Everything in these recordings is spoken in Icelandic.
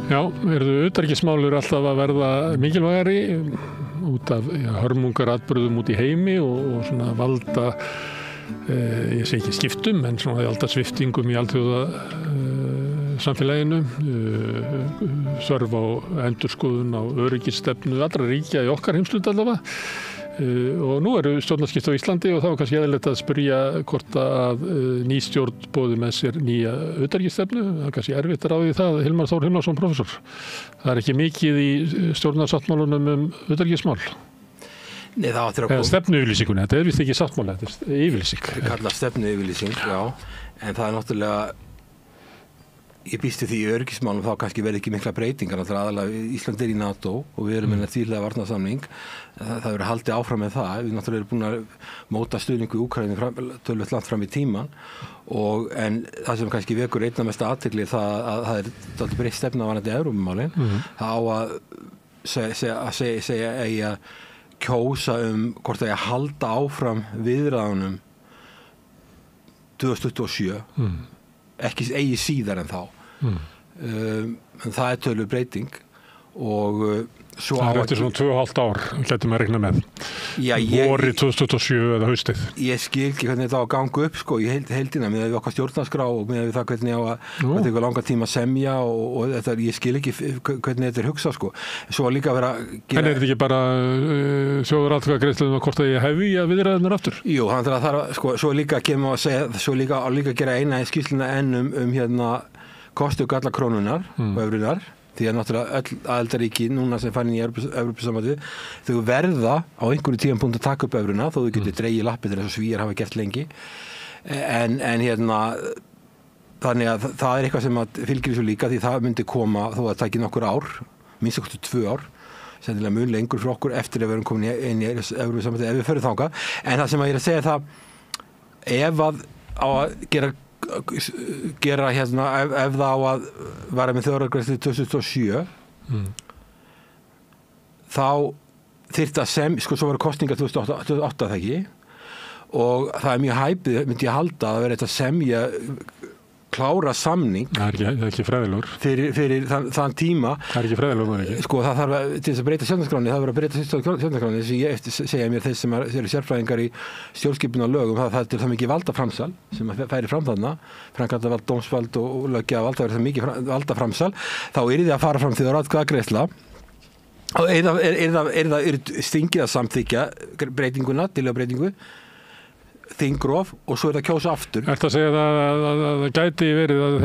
Já, utanríkismál alltaf að verða mikilvægari út af hörmungar atburðum út í heimi og svona valda, ég segi ekki skiptum, en svona valda sviptingum í alþjóða samfélaginu, þörf á endurskoðun á öryggisstefnu allra ríkja í okkar heimshluta allavega. Og nú stjórnarskipti á Íslandi og þá kannski eðlilegt að spyrja hvort að ný stjórn boði með sér nýja utanríkisstefnu. Það kannski erfitt að ráði það, Hilmar Þór Hilmarsson, prófessor. Það ekki mikið í stjórnarsáttmálunum utanríkismál. Nei, það áttir að koma. Stefnuyfirlýsingunni, þetta víst ekki sáttmáli, þetta yfirlýsing. Það kallast stefnuyfirlýsing, já. En það náttúrulega, ég býst við því í öryggismálum þá kannski verði ekki mikla breytingar, aðalega Ísland í NATO og við erum með þvíhliða varnarsamning. Það verður haldið áfram með það. Við náttúrulega erum búin að móta stuðningu í Úkraínu töluvert langt fram í tíman en það sem kannski vekur einna mesta athygli það að það dálítið breytt stefna varðandi Evrópumálin. Það á að segja eigi að kjósa hvort það eigi að halda áfram viðræðunum 2027. Ekki eigi síðar en þá. En það töluvert breyting og svo það eftir svona 2,5 ár getum að regna með. Vorið 2027 eða haustið. Ég skil ekki hvernig þetta á að ganga upp sko, í heildina með okkar stjórnarskrá og með það hvernig á að tekur langa tíma að semja og þetta, ég skil ekki hvernig þetta hugsað sko. Svo líka vera En þetta ekki bara þjóðaratkvæðagreiðslu hvort að ég hefi að viðræðurnar aftur? Jú, þannig að það sko, svo líka kemur að segja, svo líka gera eina í skýrsluna enn hérna kosti og galla krónunar og evrunar. Því að náttúrulega öll aðildarríki núna sem farin í Evrópusambandið þau verða á einhverju tímapunkti að taka upp evruna þó þau getur dregið lappir eins og Svíar hafa gert lengi en hérna þannig að það eitthvað sem að fylgir þessu líka því það myndi koma þó að það taki nokkur ár minnst okkur 2 ár sennilega mun lengur fyrir okkur eftir að við erum komin inn í Evrópusambandið ef við förum þangað en það sem að ég er að segja það ef að á að gera hérna ef það á að vera með þjóðaratkvæðagreiðslu 2027 þá þyrfti að svo voru kosningar 2008 það ekki og það mjög hæpið myndi ég halda að vera þetta semja klára samning það er ekki fræðilegur fyrir þann tíma það er ekki fræðilegur sko það þarf til þess að breyta stjórnarskráni það verður að breyta stjórnarskráni þess að ég segja mér þeir sem eru sérfræðingar í stjórnskipun og lögum það er til það mikið valdaframsal sem færi fram þarna framkvæmdarvald, dómsvald og löggjafavald það verður það mikið valdaframsal þá þið að fara fram þjóðaratkvæðagreiðsla og er stingið að samþykkja breytinguna, tillögubreytingu þingrof og svo það kjósa aftur. Ertu að segja að það gæti verið að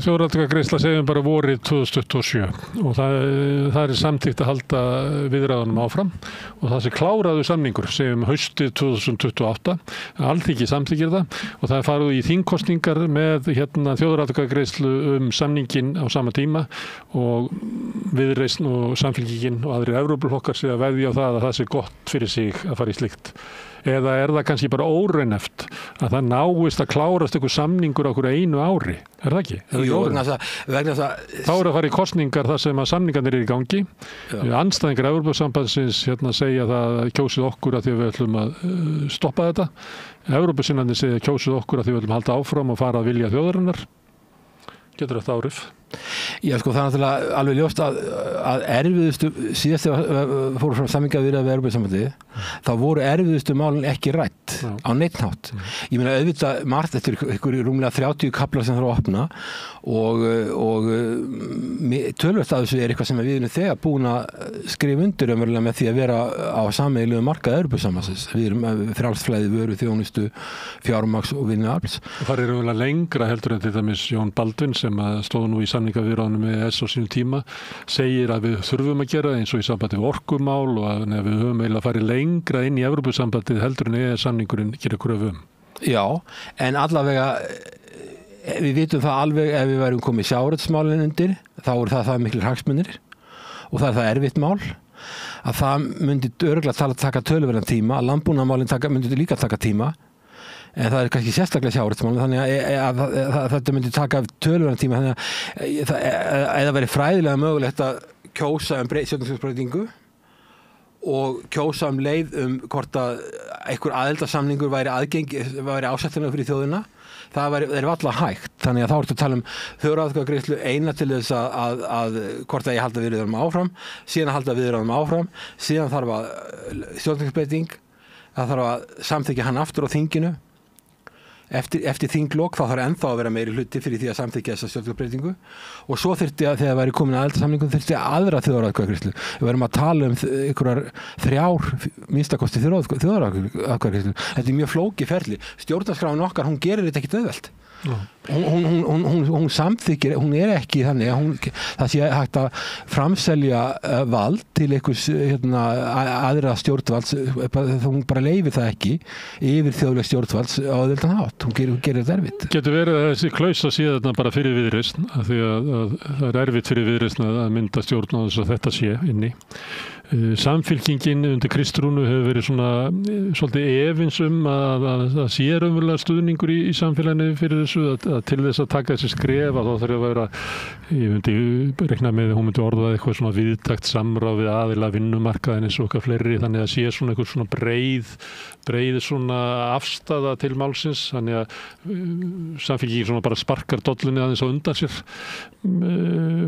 þjóðaratkvæðagreiðsla segjum bara vorið 2027 og það er samþykkt að halda viðræðunum áfram og það sé kláraðu samningur segjum haustið 2028 Alþingi samþykkir það og það er farið í þingkosningar með þjóðaratkvæðagreiðslu samningin á sama tíma og Viðreisn og Samfylkingin og aðrir Evrópuflokkar sé að veðja á það að það sé gott fyrir sig að fara í slíkt. Eða er það kannski bara óraunhæft að það náist að klárast einhver samningur á einhverju einu ári? Er það ekki? Jú, vegna þess að þá er að fara í kosningar þar sem að samningarnir eru í gangi. Andstæðingar Evrópusambandsins segja það kjósið okkur að því við ætlum að stoppa þetta. Evrópusinnarnir segja kjósið okkur að því við ætlum að halda áfram og fara að vilja þjóðarinnar. Getur þetta árif? Já, sko, það er náttúrulega alveg ljóst að erfiðustu, síðast þegar fóru fram samningar við Evrópusambandið, þá voru erfiðustu málin ekki rædd á neitt hátt. Ég meina auðvitað margt eftir ykkur rúmlega 30 kaflar sem þarf að opna og töluvert af þessu er eitthvað sem við erum þegar búin að skrifa undir með því að vera á sameiginlegum markað Evrópusambandsins. Við erum frjálsflæði vöru, þjónustu, fjármagns og vinnuafls. Það er eiginlega lengra heldur en til dæmis Jón Baldvin sem stóð nú í samningaviðræðunum með ES á sínum tíma segir að við þurfum að gera eins og í sambandi við orkumál og að við höfum eiginlega farið lengra inn í Evrópusambandið heldur en ES samningurinn gerir kröfu Já, en allavega við vitum það alveg ef við værum komið sjávarútvegsmálin undir þá það miklir hagsmunir og það erfitt mál að það myndi örugglega taka töluverðan tíma að landbúnaðarmálin myndi líka taka tíma en það er kannski sérstaklega sjávarútvegsmálin þannig að þetta myndi taka töluverðan tíma þannig að það veri fræðilega mögulegt að kjósa stjórnarskrárbreytingu og kjósa leið hvort að einhver aðildarsamningur væri ásættanlegur fyrir þjóðina, það er alltaf hægt. Þannig að þá ertu að tala þjóðaratkvæðagreiðslu eina til þess að hvort að ég halda viðræðunum áfram, síðan að halda viðræðunum áfram, síðan þarf að stjórnarskrársbreyting, það þarf að samþykkja hann aftur á þinginu. Eftir þinglok þá þarf ennþá að vera meiri hluti fyrir því að samþykkja þessa stjórnarskrárbreytingu og svo þyrfti að þegar væri komin að aðildarsamningum þyrfti aðra þjóðaratkvæðagreiðslu. Við verðum að tala einhverjar 3 minnstakosti þjóðaratkvæðagreiðslu. Þetta er mjög flókið ferli. Stjórnarskráin okkar, hún gerir þetta ekkert auðvelt. Hún samþykkir, hún er ekki þannig að það sé hægt að framselja vald til einhvers aðra stjórnvalds, hún bara leyfir það ekki yfir þjóðleg stjórnvalds á auðveldan hátt, hún gerir þetta erfitt. Getur verið að þessi klausa sé þarna bara fyrir Viðreisn, af því að það er erfitt fyrir Viðreisn að mynda stjórn á þess að þetta sé inni. Samfylkingin undir Kristrúnu hefur verið svolítið efins að sé raunverulega stuðningur í samfélaginu fyrir þessu, að til þess að taka þessi skref að þá þarf að vera, ég myndi rekna með, hún myndi orðað eitthvað svona viðtakt samráð við aðila vinnumarkaðin eins og okkar fleiri, þannig að sé svona eitthvað svona breið svona afstaða til málsins, þannig að Samfylkingin svona bara sparkar dollunni aðeins á undan sér.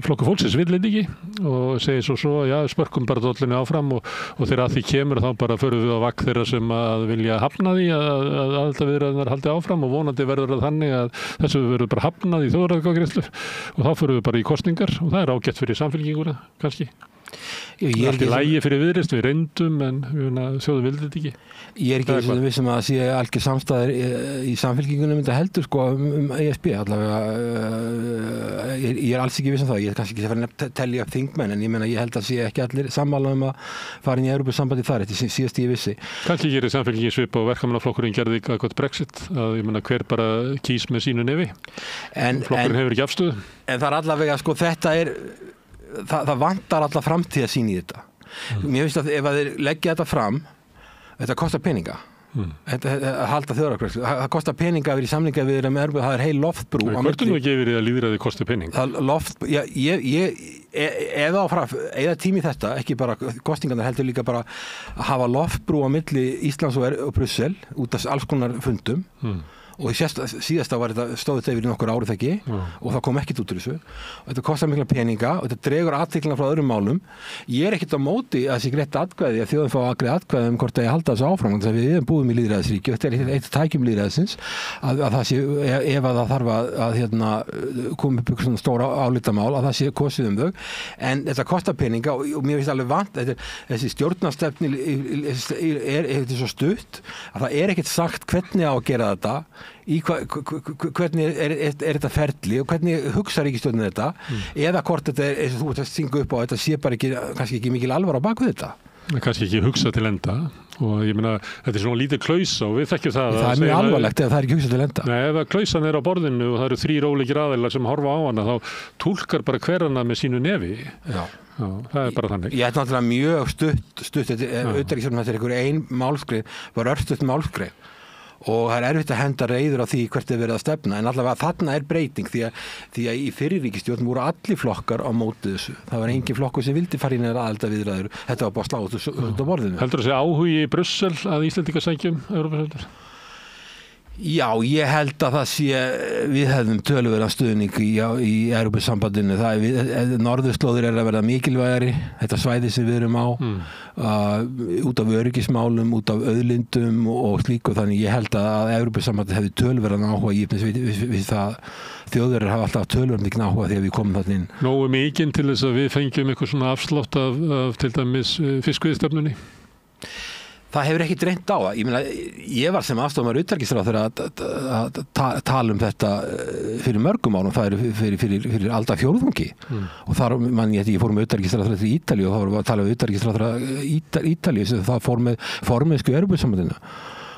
Flokkur fólksins vill þetta ekki og segir svo já, spörkum bara dollunni áfram og þegar að því kemur þá bara förum við á vagn þeirra sem að vilja hafna því að aðildarviðræðurnar haldi áfram og vonandi verður það þannig að þessu verður bara hafnað í þjóðaratkvæðagreiðslu og þá förum við bara í kosningar og það er ágætt fyrir Samfylkinguna kannski. Það er ekki lægi fyrir Viðreisn, við reyndum en þjóðin vildi þetta ekki. Ég er ekki vissum að sé algjör samstæður í Samfylkingunum þetta heldur ESB allavega. Ég er alls ekki viss það, ég er kannski ekki að fara að telja upp þingmenn en ég held að sé ekki allir sammála að fara inn í Evrópusambandið þar, þetta síðast ég vissi. Kannski gerir Samfylkingin svip og verkamannaflokkurinn gerði eitthvað Brexit, að hver bara kýs með sínu nefi. Flokkurinn hefur ekki afstöðu. En það er allavega, þetta er það vantar alltaf framtíðarsýn í þetta. Mér finnst að ef þeir leggja þetta fram, þetta kostar peninga. Þetta halda þjóðaratkvæðagreiðslu. Það kostar peninga að vera í samninga við það er heil loftbrú. Hvort nú ekki yfir því að lýðræði kosti peninga? Eða tími þetta, ekki bara kostingarnar heldur líka bara að hafa loftbrú á milli Íslands og Brussel út af alls konar fundum. Og síðasta var þetta stóðið yfir í nokkur árið ekki og það kom ekkert út úr þessu og þetta kostar mikla peninga og þetta dregur athyglina frá öðrum málum. Ég er ekkert á móti að þessi greitt atkvæði að þjóðin fá að greiða atkvæði hvort að ég halda þessu áfram þannig að við erum búum í lýðræðisríki og þetta er eitt tækjum lýðræðisins að það sé, ef að það þarf að koma upp svona stóra álitamál að það sé kosið þau en þetta kostar peninga og mér finnst alveg vant þessi stjórnarstefni er svo stutt að það er ekkert sagt hvernig á að gera þetta hvernig er þetta ferli og hvernig hugsa ríkisstjórnin þetta eða hvort þetta er eins og þú ert að synga upp á þetta sé bara kannski ekki mikil alvar á baku þetta. Kannski ekki hugsa til enda og ég meina þetta er svona lítið klausa og við þekkjum það. Það er mjög alvarlegt ef það er ekki hugsa til enda. Nei, ef að klausan er á borðinu og það eru 3 ólíkir aðilar sem horfa á hana þá túlkar bara hver hana með sínu nefi. Já, það er bara þannig. Ég er náttúrulega mjög stutt utanríkisstjórnin þetta er einhver ein málskrif, bara örstutt málskrif. Og það er erfitt að henda reiður á því hvert er verið að stefna en allavega þarna er breyting því að í fyrri ríkisstjórn voru allir flokkar á móti þessu. Það var engin flokkur sem vildi fara inn eða aðildarviðræður. Þetta var bara slátt út á borðinu. Heldur það sé áhugi í Brussel að Íslendingar sækjum Evrópusambandið? Já, ég held að það sé við hefðum töluverðan stuðning í Evrópusambandinu. Norðurslóðir er að verða mikilvægari þetta svæði sem við erum á út af öryggismálum, út af auðlindum og slíku þannig ég held að Evrópusambandið hefði töluverðan áhuga við það þjóðverðir hafa alltaf töluverðan mikinn áhuga þegar við komum þarna inn. Nógu mikinn til þess að við fengjum eitthvað svona afslátt af til dæmis fiskveiðistefnunni? Það hefur ekki reynt á það. Ég var sem aðstofamaður utanríkisráðherra að tala um þetta fyrir mörgum árum, það er fyrir alda fjórðungi. Og þar, ég fór með utanríkisráðherra til Ítalíu og þá var að tala um utanríkisráðherra Ítalíu sem það fór með formennsku Evrópusambandinu.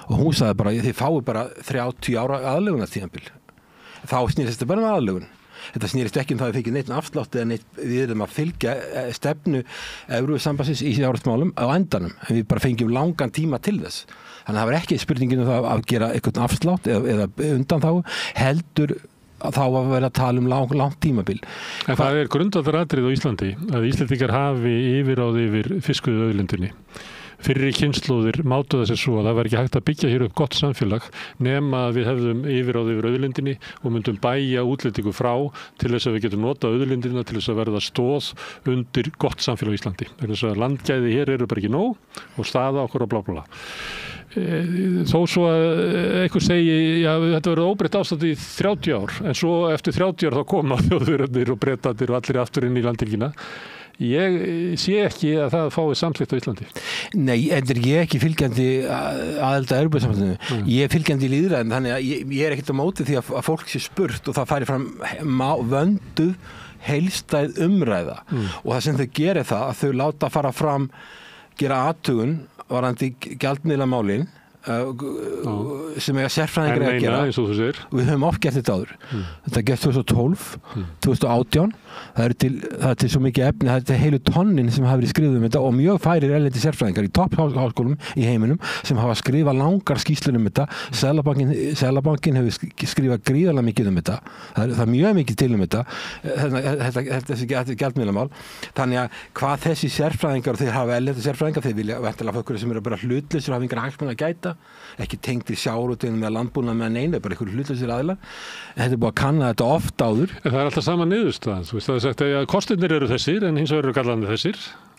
Og hún sagði bara, þið fáið bara 30 ára aðlögunartímabil. Þá snýrist þetta bara með aðlögun. Þetta snýrist ekki það að við fengið neitt afslátt eða við erum að fylgja stefnu Evrópusambandsins í fjárhagsmálum á endanum, en við bara fengjum langan tíma til þess. Þannig að það var ekki spurningin um það að gera eitthvað afslátt eða undanþágu, heldur þá var verið að tala um langt tímabil. En það grundvallaratriði á Íslandi að Íslendingar hafi yfirráð yfir fiskveiðiauðlindinni. Fyrri kynslóðir mátuðu þessi svo að það var ekki hægt að byggja hér upp gott samfélag nema að við hefðum yfirráð yfir auðlindinni og myndum bæja útlendingu frá til þess að við getum notað auðlindina til þess að verða stoð undir gott samfélag á Íslandi. Þess að landgæði hér eru bara ekki nóg og staða okkur og blá blá blá. Þó svo að einhver segi þetta verður óbreytt ástand í 30 ár en svo eftir 30 ár þá koma Þjóðverjarnir og Bretarnir og allir aftur inn í landhelgina. Ég sé ekki að það fái samþykkt á Íslandi. Nei, en ég er ekki fylgjandi aðild að Evrópusambandinu. Ég er fylgjandi í lýðræðinu, þannig að ég er ekkert á móti því að fólk sé spurt og það færi fram vönduð heildstæð umræða og það sem þau gerir það að þau láta fara fram gera athugun varðandi gjaldmiðlamálin sem eiga sérfræðingar að gera við höfum oft gert þetta áður þetta gert 2012, 2018 það er til svo mikið efni það er til heilu tonnin sem hafa verið skrifað þetta og mjög færir erlendi sérfræðingar í toppháskólum í heiminum sem hafa skrifað langar skýrslur þetta Seðlabankinn hefur skrifað gríðarlega mikið þetta það er mjög mikið til þessi gjaldmiðlamál þannig að hvað þessi sérfræðingar og þeir hafa erlendi sérfræðingar þeir vilja væntanlega fólk sem eru bara hlutlausir og hafa engar hagsmuni að gæta ekki tengd í sjávarútveginn með landbúnað með neina, bara einhverju hlutlausir aðilar en þetta er búið að kanna þetta oft áður. En það er alltaf sama niðurstaðan, þú veist það er sagt að kostirnir eru þessir en hins vegar eru gallarnir þessir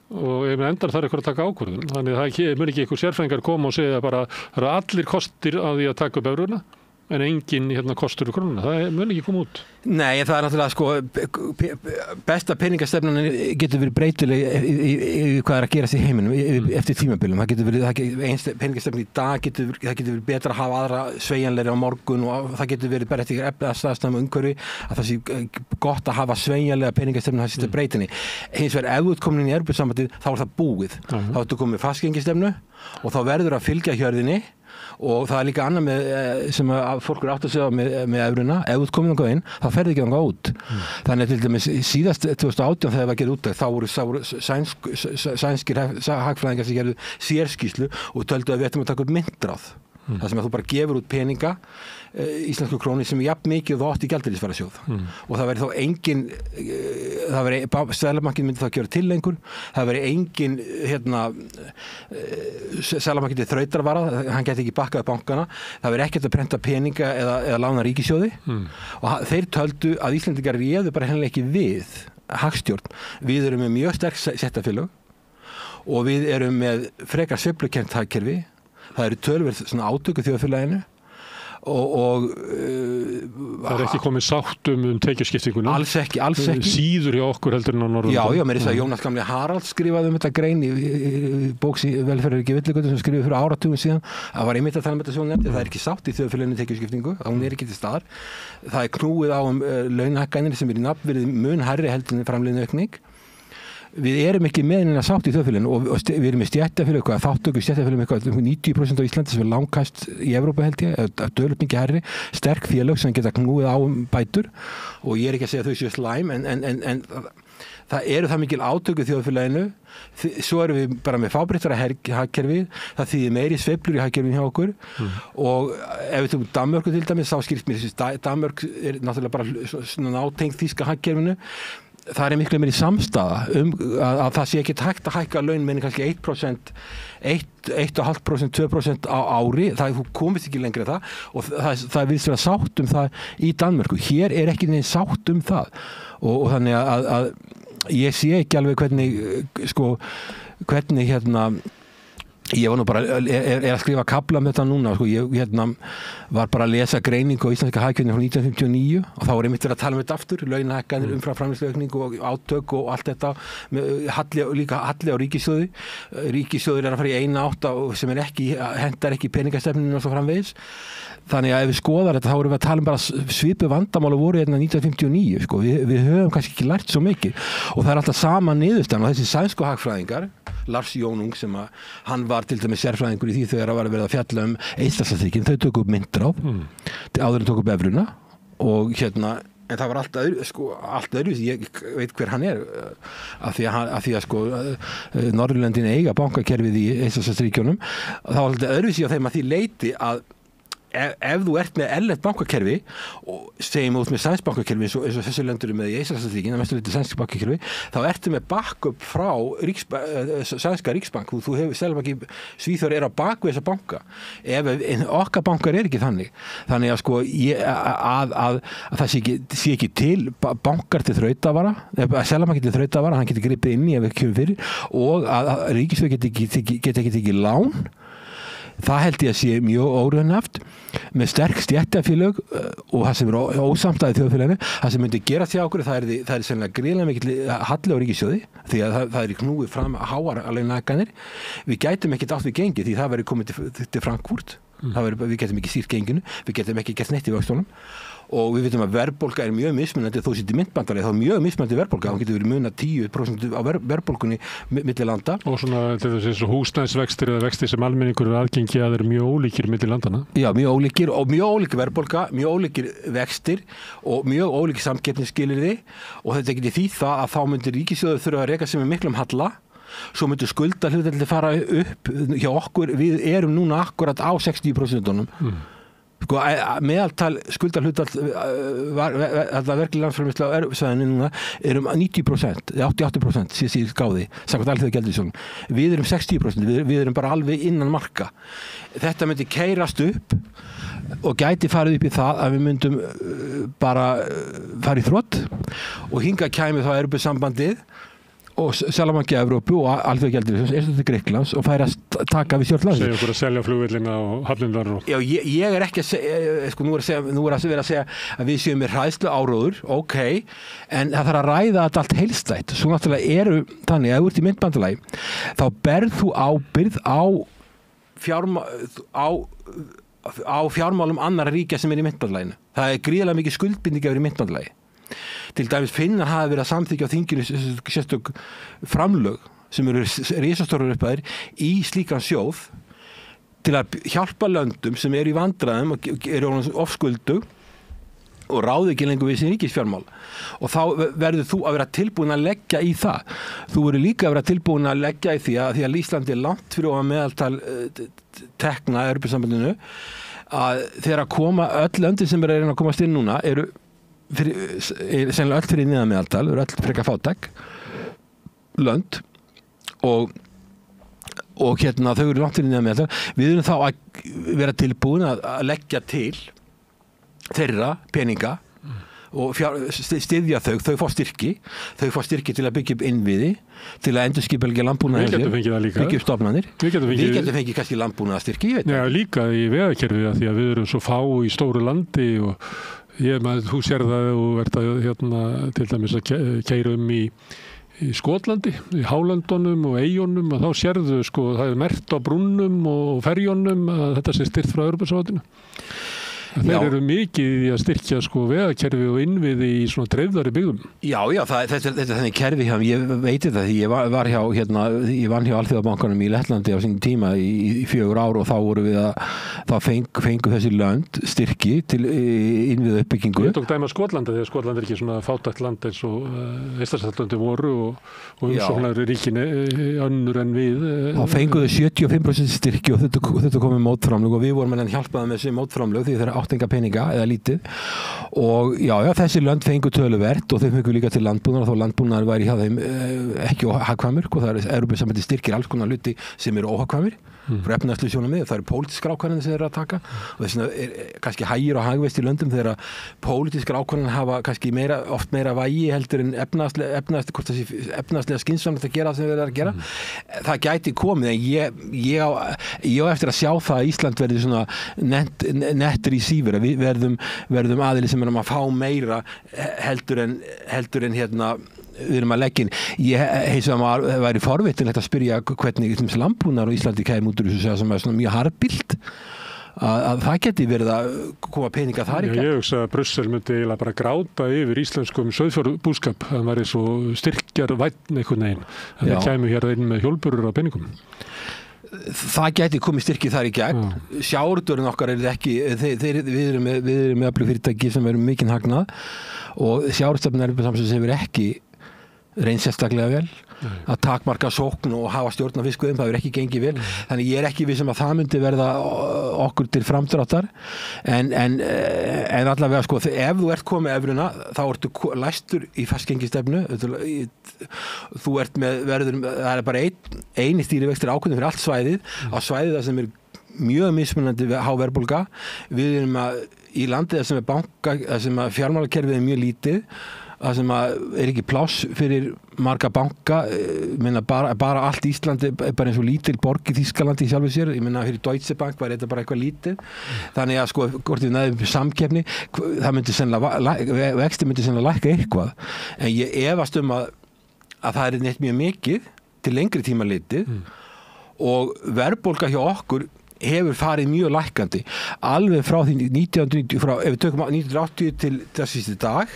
og ef endar þarf eitthvað að taka ákvörðun þannig að það mun ekki einhver sérfræðingar koma og segja bara það eru allir kostir að því að taka upp evruna en engin kostur úr krónuna, það mun ekki koma út. Nei, það er náttúrulega besta peningastefnan getur verið breytileg í hvað er að gerast í heiminum eftir tímabilum. Það getur verið peningastefnan í dag getur verið betra að hafa aðra sveigjanlegri á morgun og það getur verið bara eftir efnahagsstæðum umhverfi að það sé gott að hafa sveigjanlega peningastefnu það sé breytinni. Hins vegar ef þú ert komin inn í Evrópusambandið þá er það búið. Þá ertu komið fastgengistefnu og þá verður að fylgja hjörðinni og það er líka annað sem að fólk eru átt að segja með evruna ef þú ert komin þangað inn, þá ferði ekki þangað út þannig að til dæmis síðast 2018 þegar það var gerð út þá voru sænskir hagfræðingar sem gerðu sérskýrslu og töldu að við ættum að taka upp myntráð það sem að þú bara gefur út peninga íslensku krónu sem er jafn mikið og það átti gjaldeyrisvarasjóð og það væri þá engin Seðlabankinn myndi þá gera til lengur það væri engin Seðlabankinn er þrautarvara hann geti ekki bakkað bankana það væri ekkert að prenta peninga eða lána ríkissjóði og þeir töldu að Íslendingar réðu bara hennilega ekki við hagstjórn við erum með mjög sterk settafélög og við erum með frekar sveiflukennt hagkerfi það eru tölverð svona átöku þjóðfélaginu og það er ekki komið sátt tekjuskiptinguna alls ekki síður hjá okkur heldur en á Norðurlöndum. Já, mér að Jónas gamli Harald skrifaði þetta grein í bók velferðar ekki villigötu sem skrifaði fyrir áratugum síðan það var einmitt að tala þetta svo nefndi það er ekki sátt í þjóðfélaginu tekjuskiptingu hún er ekki til staðar það er knúið á launahækkanir sem er í nafnvirði mun hærri heldur en framleiðni aukning við erum ekki með henni að sátt í þjóðfélaginu og við erum með stéttarfélög þáttöku stéttarfélög með 90% á Íslandi sem er langkast í Evrópu held ég dölur mikið hærri, sterk félög sem geta knúið á bætur og ég er ekki að segja að þau séu slæm en það eru það mikil átöku í þjóðfélaginu svo erum við bara með fábreyttara hagkerfi það þýðir meiri sveiflur í hagkerfinu hjá okkur og ef við tökum Danmörku til dæmis þá skilst mér Danmörk er náttúrulega bara svona nátengt þýska hagkerfinu það er miklu meiri samstaða að það sé ekki hægt að hækka laun með kannski 1%, 1,5%, 2% á ári, þú komist ekki lengri það og það virðist vera sátt það í Danmörku. Hér er ekki neins sátt það og þannig að ég sé ekki alveg hvernig ég var nú bara er að skrifa kafla með þetta núna ég var bara að lesa greiningu á íslenska hagkerfinu frá 1959 og þá var einmitt verið að tala þetta aftur launahækkanir, umfram framleiðsluaukningu og átök og allt þetta líka halli á ríkissjóður er að fara í eina átt sem hendar ekki peningastefninu og svo framvegis þannig að ef við skoðar þetta þá erum við að tala bara svipuð vandamál og voru 1959 við höfum kannski ekki lært svo mikið og það er alltaf sama niðurstaðan og þessi sænsku hagfræðingar Lars Jónung sem hann var til dæmis sérfræðingur í því þegar að verið að fjalla Eystrasaltsríkin, þau tóku upp myntráð áður en tóku upp evruna og en það var allt öðruvísi, ég veit hver hann er af því að Norðurlöndin eiga bankakerfið í Eystrasaltsríkjunum það var alltaf öðruvísi á þeim að því leiti að ef þú ert með erlent bankakerfi og segjum út með sænsk bankakerfi eins og þessu löndur með í Eystrasaltsríkin að mestu lítið sænsk bankakerfi, þá ertu með backup frá sænska Ríksbank, þú hefur Seðlabanki Svíþjóðar er á bakvið þessa banka okkar bankar ekki þannig að sko að það sé ekki til bankar til þrautavara Seðlabanki til þrautavara, hann getur gripið inn í ef við kemur fyrir og að ríkissjóður geti ekki tekið lán. Það held ég að sé mjög óraunhæft með sterk stéttarfélög og það sem ósamstæði þjóðfélaginu. Það sem myndi gera því okkur, það er sennilega gríðarlega mikill halli á ríkissjóði því að það er knúið fram háar launahækkanir. Við gætum ekki átt við gengi því það verður komið til Frankfurt. Við getum ekki stýrt genginu, við getum ekki gert neitt í vöxtunum og við vitum að verðbólga er mjög mismunandi þó sitt í myntbandalagi, þá er mjög mismunandi verðbólga, hún getur verið munað 10% á verðbólgunni milli landa. Og svona þessi húsnæðisvextir eða vextir sem almenningur er aðgengi að eru mjög ólíkir milli landana. Já, mjög ólíkir og mjög ólíkir verðbólga, mjög ólíkir vextir og mjög ólíkir samkeppnisskilyrði og þetta getur því það að þá myndir ríkissjóður þurfa að reka sig með miklum halla. Svo myndir skuldahlutfallið fara upp hjá okkur, við erum núna akkurat á 60%. Sko, meðaltal skuldahlutfall verkleg landsframleiðsla á Evrópusvæðinu núna erum 90%, 88% síðan gáði, samkvæmt Alþjóðagjaldeyrissjóðnum. Við erum 60%, við erum bara alveg innan marka. Þetta myndi keyrast upp og gæti farið upp í það að við myndum bara fara í þrot og hingað kæmi þá Evrópusambandið og Seðlabanki Evrópu og Alþjóðagjaldeyrissjóðsins eins og til Grikklands og færi að taka við stjórn landsins. Segja okkur að selja flugvellina og hafnirnar og... Já, ég er ekki að segja, sko nú er að vera að segja að við séum með hræðslu áróður, en það þarf að ræða þetta allt heildstætt. Svo náttúrulega eru þannig að ef þú ert í myntbandalagi, þá berð þú ábyrgð á fjármálum annarra ríkja sem er í myntbandalaginu. Það er gríðarlega mikið skuldbinding að vera í myntbandalagi. Til dæmis Finnar hafa verið að samþykkja á þinginu sérstök framlög sem eru risastórar upphæðir í slíkan sjóð til að hjálpa löndum sem eru í vandræðum og eru ofskuldug og ráði ekki lengur við sín ríkisfjármál og þá verður þú að vera tilbúin að leggja í það. Þú verður líka að vera tilbúin að leggja í því að Íslandi er langt fyrir að meðaltal tekna Evrópusambandinu að þegar að koma öll löndin sem eru að komast inn núna eru sennilega öll fyrir niðan meðaltal, eru öll frekar fátæk lönd og þau eru langt fyrir niðan meðaltal. Við erum þá að vera tilbúin að leggja til þeirra peninga og styðja þau fá styrki til að byggja upp innviði, til að endurskipuleggja landbúnaðar, byggja upp stofnanir. Við getum fengið kannski landbúnaðarstyrki, ég veit það. Já, líka í vegakerfi því að við erum svo fá í stóru landi og þú sér það og ert að til dæmis að keyra í Skotlandi, í Hálöndunum og Eyjunum og þá sérðu sko, það er merkt á brúnnum og ferjónum að þetta sé styrt frá Evrópusambandinu. Þeir eru mikið í að styrkja sko vegakerfi og innviði í svona dreifðari byggðum. Já, þetta er þannig kerfi hjá, ég veit þetta því ég var hjá, ég vann hjá Alþjóðabankanum í Lettlandi á sínum tíma í 4 ár og þá voru við þá fengu þessi lönd styrki til innviða uppbyggingu. Ég tók dæmi af Skotlandi þegar Skotland er ekki svona fátækt land eins og Eystrasaltslöndin voru og umsóknar ríkin önnur en við. Þá fenguðu 75% styrki og þetta komið mótframlög og við vorum að hjálpa það með þessi mótframlög því þeir áttenga peninga eða lítið og þessi lönd fengu töluvert og þau fengu líka til landbúnaðar og þó landbúnaðar væri hjá þeim ekki óhagkvæmur og það er Evrópusambandið styrkir alls konar hluti sem eru óhagkvæmir frá efnahagslega sjónarmiði, það eru pólitískar ákvarðanir sem þeir eru að taka og þess vegna er kannski hægir og hagvist í löndum þegar pólitískar ákvarðanir hafa kannski oft meira vægi heldur en efnahagslega skynsamlegt að gera það sem þeir eru að gera. Það gæti komið en ég á eftir að sjá það að Ísland verði svona nettur í sífur að við verðum aðili sem erum að fá meira heldur en við erum að leggja inn. Ég heins og það væri forvitilegt að spyrja hvernig landbúnaðar á Íslandi kæmi út úr þessu sem er svona mjög harðbilt að það geti verið að koma peninga þar í gegn. Ég hugsa að Brussel myndi eiginlega bara gráta yfir íslenskum sauðfjárbúskap að það væri svo styrkjar vænn einhvern veginn að það kæmi hér inn með hjólburur á peningum. Það gæti komið styrki þar í gegn. Sjávarútvegurinn okkar er ekki við erum með öflug fyrirtæki sem eru mikinn hagnað og sjávarútvegsstefna Evrópusambandsins hefur ekki reynst sérstaklega vel að takmarka sókn og hafa stjórn á fiskveiðum, það hefur ekki gengið vel þannig ég er ekki viss að það myndi verða okkur til framdráttar en allavega sko ef þú ert komið evruna þá ertu læstur í fastgengistefnu þú ert með það er bara eini stýrivextir ákveðin fyrir allt svæðið á svæðið það sem er mjög mismunandi há verðbólga við erum í landið það sem að fjármálakerfið er mjög lítið það sem er ekki pláss fyrir marga banka minna bara allt Íslandi er bara eins og lítil borg í Þýskalandi í sjálfu sér ég minna fyrir Deutsche Bank var þetta bara eitthvað lítið þannig að sko hvort við næðum samkeppni það myndi sennilega vexti myndi sennilega lækka eitthvað en ég efast að það er neitt mjög mikið til lengri tíma litið og verðbólga hjá okkur hefur farið mjög lækkandi alveg frá því 1990 ef við tökum 1980 til þessi dag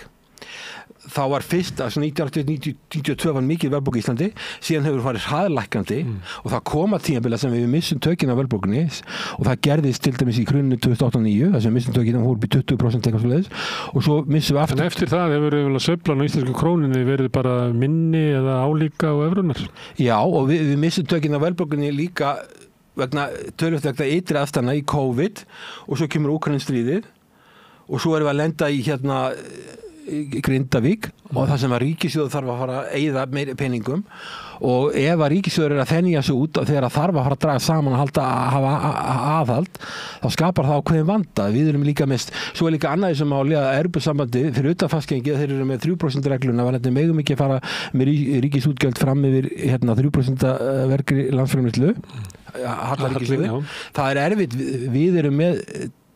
þá var fyrst að 1992 var mikið verðbólga í Íslandi síðan hefur farið hraðlækkandi og það koma tímabila sem við missum tökin á verðbólgunni og það gerðist til dæmis í hruninu 2008-2009 þar sem missum tökin á hór upp í 20% eitthvað svoleiðis og svo missum við aftur En eftir það hefur sveiflan á íslensku krónunni verið bara minni eða álíka á evrunar Já og við missum tökin á verðbólgunni líka töluvert vegna ytri aðstæðna í COVID og svo kemur Úkraínustríðið og svo erum við að lenda í Grindavík og það sem að ríkissjóður þarf að fara að eyða meiri peningum og ef að ríkissjóður er að þenja sig út þegar að þarf að fara að draga saman og hafa aðhald þá skapar það ákveðin vanda við erum líka mest, svo er líka annað sem að Evrópusambandið fyrir utan fastgengi þeir eru með 3% regluna var þetta megum ekki að fara með ríkisútgjöld fram yfir 3% verkri landsframleiðslu hallaríkissjóði það er erfitt, við erum með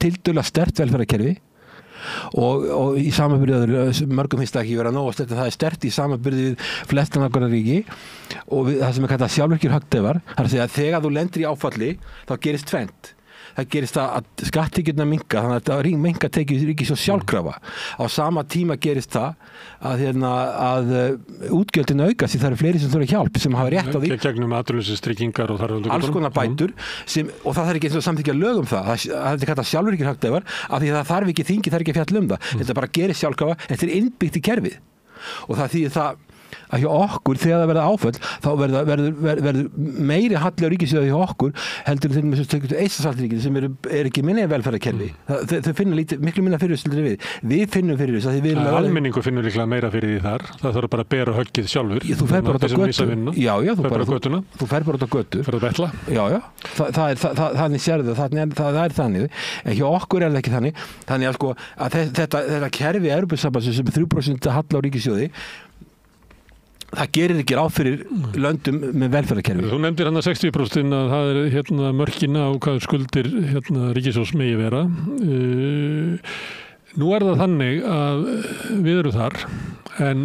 tiltölulega sterkt velferðarkerfi og í samanburði mörgum finnst það ekki vera nóg það er sterkt í samanburði við flestan okkar ríki og það sem er kallað sjálfvirkir hagtefar það er að segja að þegar þú lendir í áfalli þá gerist tvennt það gerist að skattekjurnar minnka þannig að minnka tekið ríkis og sjálfkrafa á sama tíma gerist það að útgjöldin aukast því það eru fleiri sem þurfa hjálp sem hafa rétt á því gegnum atvinnuleysistryggingar og alls konar bætur og það þarf ekki eins og samþykkja lög um það er kallað sjálfvirkir hagtefar af því það þarf ekki þingi, það er ekki að fjalla um það þetta bara gerist sjálfkrafa, þetta er innbyggt í kerfið og það þýðir það að hjá okkur þegar það verða áföll þá verður meiri halli á ríkissjóði hjá okkur heldur til með þessu Eystrasaltsríkin sem er ekki minni velferðarkerfi þau finna miklu minna fyrir þessu við finnum fyrir þessu almenningu finnur líklega meira fyrir því þar það þarf bara að bera höggið sjálfur þú fer bara út á götu þú fer bara út á götu fer að betla þannig sérðu það er þannig en hjá okkur er það ekki þannig að sko að þetta kerfi Evrópusambandsins sem 3% halli á ríkissjóði það gerir ekki ráð fyrir löndum með velferðarkerfi. Þú nefndir hann að 60% að það er mörkin á hvað skuldir ríkissjóðs megi vera. Nú er það þannig að við erum þar en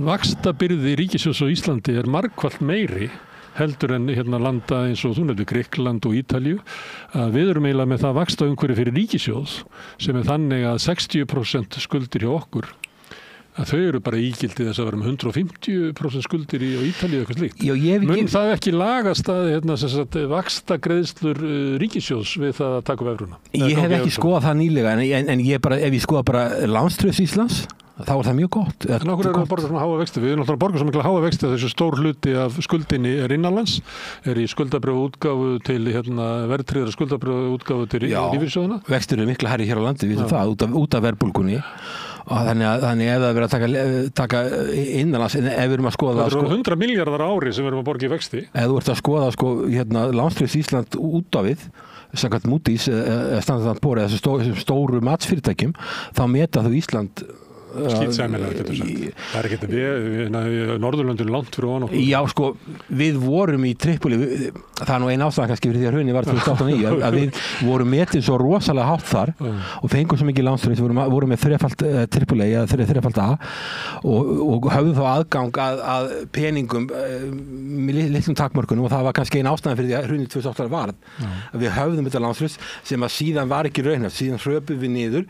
vaxtabyrði ríkissjóðs á Íslandi er margfalt meiri heldur en landa eins og þú nefndir Grikkland og Ítalíu að við erum eiginlega með það vaxtaumhverfi fyrir ríkissjóðs sem er þannig að 60% skuldir hjá okkur að þau eru bara ígildi þess að vera 150% skuldir á Ítalíu eitthvað slíkt. Mun það ekki lagast að vaxta greiðslur ríkissjóðs við það að taka upp evruna? Ég hef ekki skoðað það nýlega en ef ég skoða bara lánstraust Íslands þá er það mjög gott. En okkur erum við að borga svona háa vexti. Við erum náttúrulega að borga svo mikla háa vexti að þessu stór hluti af skuldinni er innanlands, er í skuldabréfaútgáfu til verðtryggðra skuldabréfaútgáfu til lífeyrissjóðanna. Vextir eru mikla hærri hér á landi, við það út af verðbólgunni. Og þannig ef það verið að taka innanlands, ef við erum að skoða það eru 100 milljarðar á ári sem við erum að borga í vexti. Ef þú ert að skoða lánstraust Ísland út af við samkvæmt Moody's Standard & Poor's þessum stóru matsfyrirtækjum þá meta þú Ísland skýtsæmilega getur sagt. Það er ekki við Norðurlöndin langt fyrir ofan okkur. Já, sko, við vorum í Tripoli, það er nú ein ástæða kannski fyrir því að hrunið var 2008-2009 að við vorum metið svo rosalega hátt þar og fengum svo mikið lánstraust, vorum með þrefalt Tripoli eða þrefalt A og höfðum þá aðgang að peningum litlum takmörkunum og það var kannski ein ástæða fyrir því að hrunið 2008 varð. Við höfðum þetta lánstraust sem að síðan var ekki raunhæft, síðan hröpuðum við niður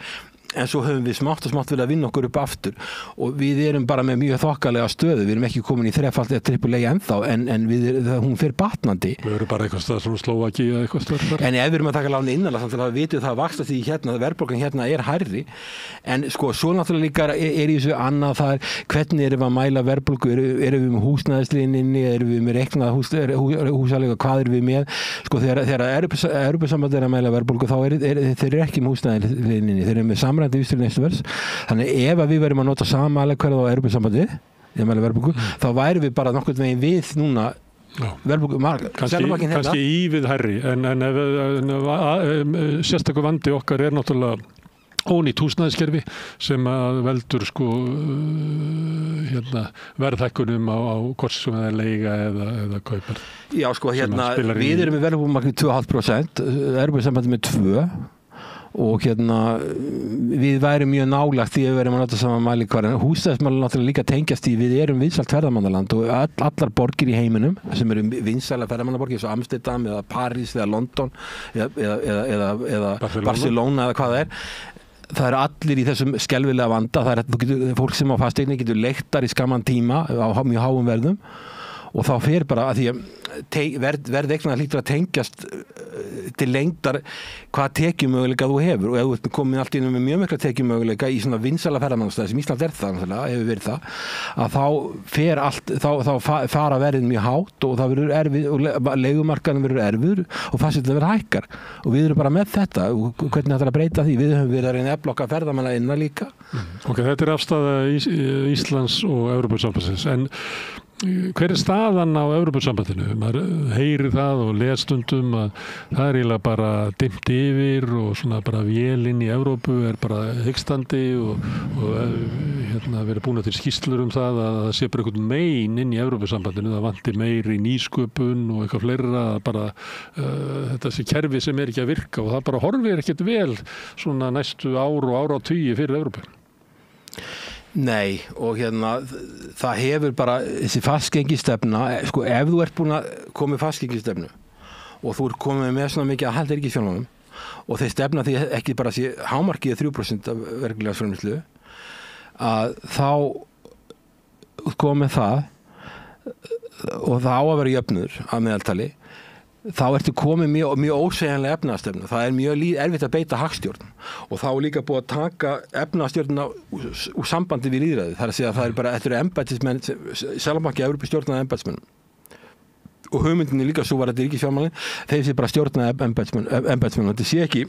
en svo höfum við smátt og smátt verið að vinna okkur upp aftur og við erum bara með mjög þokkalega stöðu, við erum ekki komin í þrefalt eða trippulegi ennþá en hún fer batnandi. Við erum bara eitthvað stað svona Slóvaki eða eitthvað stað. En ef við erum að taka láni innanlands þá vitum við það að vaxtastig hérna, verðbólgan hérna hærri en sko svo náttúrulega líka í þessu annað það hvernig erum við að mæla verðbólgu, erum við með húsnæðisliðinni, erum við með reiknað húsalega, hvað erum við með sko þegar Evrópusambandið er að mæla verðbólgu þá þeir eru ekki með húsnæðisliðinni, þeir eru með samræmdi vísitölu neysluverðs. Þannig ef við verðum að nota sama mælikvarða á Evrópusambandið, þá værum við bara nokkurn veginn við núna verðbólgu kannski ívið hærri en sérstakur vandi okkar er náttúrulega ónýtt húsnæðiskerfi sem að veldur sko verðhækkunum á hvort sem það er leiga eða kaupar. Já sko við erum með verðbólgumarkmið 2,5%, Evrópusambandið með 2% og við værum mjög nálagt því að við værum að nota saman mælikvarða. Húsnæðismál náttúrulega líka tengjast í við erum vinsælt ferðamannaland og allar borgir í heiminum sem eru vinsælar ferðamannaborgir eins og Amsterdam eða París eða London eða Barcelona eða hvað það er. Það eru allir í þessum skelfilega vanda, það er fólk sem á fasteigni getur leigtar í skamman tíma á mjög háum verðum og þá fer bara að því að verðeignar hlýtur að tengjast til lengdar hvað tekjumöguleika þú hefur og ef þú ert komin allt inn með mjög mikla tekjumöguleika í svona vinsæla ferðamannastæði sem Ísland er það, hefur verið það að þá fara verðin mjög hátt og það verður erfið og leigumarkaðin verður erfiður og fasteignar verður hækkar og við erum bara með þetta og hvernig þetta er að breyta því, við höfum verið að reyna að efla okkar ferðamanna innan líka. Ok, þetta er afstaða Íslands og Evrópusambandsins en hver er staðan á Evrópusambandinu? Maður heyrir það og les stundum að það er eiginlega bara dimmt yfir og svona bara vélinn í Evrópu er bara hikstandi og verið búin til skýrslur það að það sé bara einhvern megin inn í Evrópusambandinu, það vanti meiri nýsköpun og eitthvað fleira, bara þetta sé kerfi sem er ekki að virka og það bara horfir ekkert vel svona næstu ár og áratugi fyrir Evrópu. Nei, og það hefur bara þessi fastgengistefna, sko ef þú ert búin að koma með fastgengistefnu og þú ert komið með svona mikið að halda ríkisfjármálum og þeir stefna því ekki bara sé hámarkið 3% af verkefnisframleiðslu að þá komið það og það á að vera jöfnur að meðaltali þá ertu komið mjög ósegjanlega efnahagsstefnu. Það er mjög erfitt að beita hagstjórn og þá er líka búið að taka efnahagsstjórnina úr sambandi við lýðræði. Það er að segja að það er bara, þetta eru embættismenn, Seðlabanki Evrópu stjórnaði embættismennum og hugmyndinni líka svo var þetta ríkisfjármálin, þeir sé bara stjórnaði embættismenn og þetta sé ekki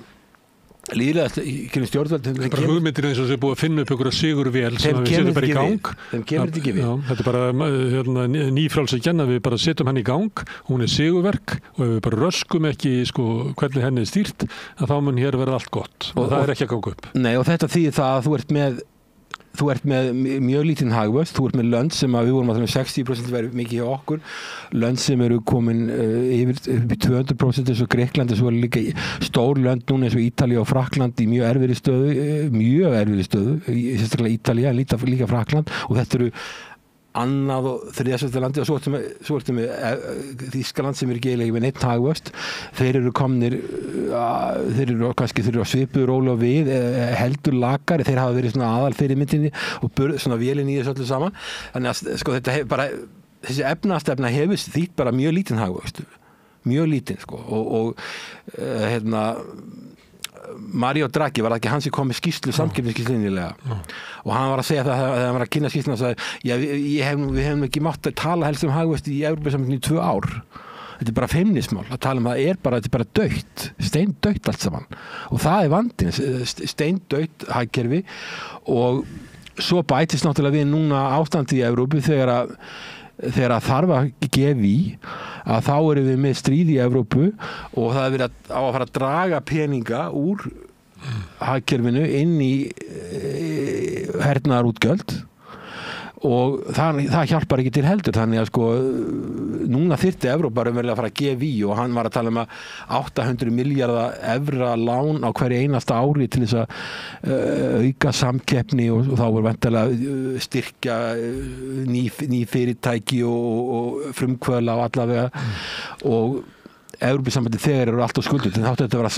lýðræðislega stjórnvöld bara hugmyndir eins og þessi búið að finna upp ykkur sigurvél sem við setjum bara í gang þeim kemur þetta ekki við þetta er bara nýfrjálshyggjan að við bara setjum hann í gang, hún er sigurverk og ef við bara röskum ekki hvernig henni er stýrt þá mun hér verða allt gott og það er ekki að ganga upp. Nei og þetta þýðir það að þú ert með mjög lítinn hagvöxt, þú ert með lönd sem að við vorum að tala 60% verið mikið hjá okkur, lönd sem eru komin yfir 200% eins og Grikkland, svo er líka stór lönd núna eins og Ítalía og Frakkland í mjög erfiðri stöðu, sérstaklega Ítalía en líka Frakkland og þetta eru annað og þriðja landi og svo ertu með Þýskaland sem er ekki eiginlega með neitt hagvöxt, þeir eru komnir þeir eru á svipuðu róli og við heldur lakari, þeir hafa verið svona aðal fyrirmyndinni og svona vélinn í þessu öllu saman þannig að þetta hefur bara þessi efnahagstefna hefur þýtt bara mjög lítinn hagvöxt mjög lítinn og Mario Draghi var það ekki hann sem kom með skýrslu samkeppnisskýrslu og hann var að segja það þegar hann var að kynna skýrsluna og sagði, við hefum ekki mátt að tala helst um hagvöxt í Evrópusambandinu í 2 ár þetta er bara feimnismál að tala um það þetta er bara dautt, steindautt allt saman og það er vandinn, steindautt hagkerfi og svo bætist náttúrulega við núna ástandi í Evrópu þegar þarf að gefa í að þá erum við með stríð í Evrópu og það er verið á að fara að draga peninga úr hagkerfinu inn í hernaðarútgjöld og það hjálpar ekki til heldur þannig að núna þyrfti Evrópa raunverulega að fara að gefa í og hann var að tala um að 800 milljarða evra lán á hverju einasta ári til þess að auka samkeppni og þá er væntanlega styrkja ný fyrirtæki og frumkvöðla og allavega og Evrópusambandið þegar eru alltaf skulduð þannig að þetta vera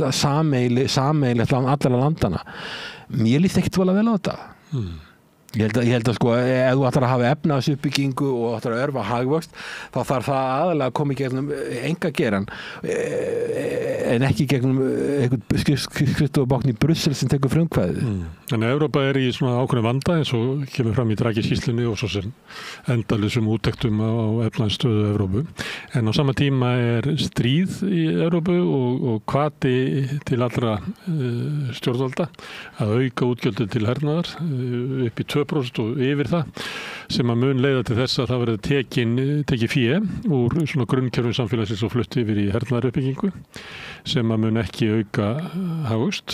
sameigilegt allara landana mér líst ekki tvolega vel á þetta. Ég held að sko, ef þú ætlar að hafa efnahagsuppbyggingu og ætlar að örva hagvöxt, þá þarf það aðalega að koma í gegnum engageran, en ekki gegnum einhvern skrifstofubákn í Brussel sem tekur frumkvæðið. En Evrópa í svona ákveðnum vanda eins og kemur fram í Draghi-skýrslunni og svo sem endalausum úttektum á efnahagsstöðu Evrópu. En á sama tíma stríð í Evrópu og hvati til allra stjórnvalda að auka útgjöldin til hernaðar upp í 2% og yfir það sem að mun leiða til þess að það verður tekið fé úr svona grunnkerfum samfélagsins og flutt yfir í hernaðaruppbyggingu sem að mun ekki auka hagvöxt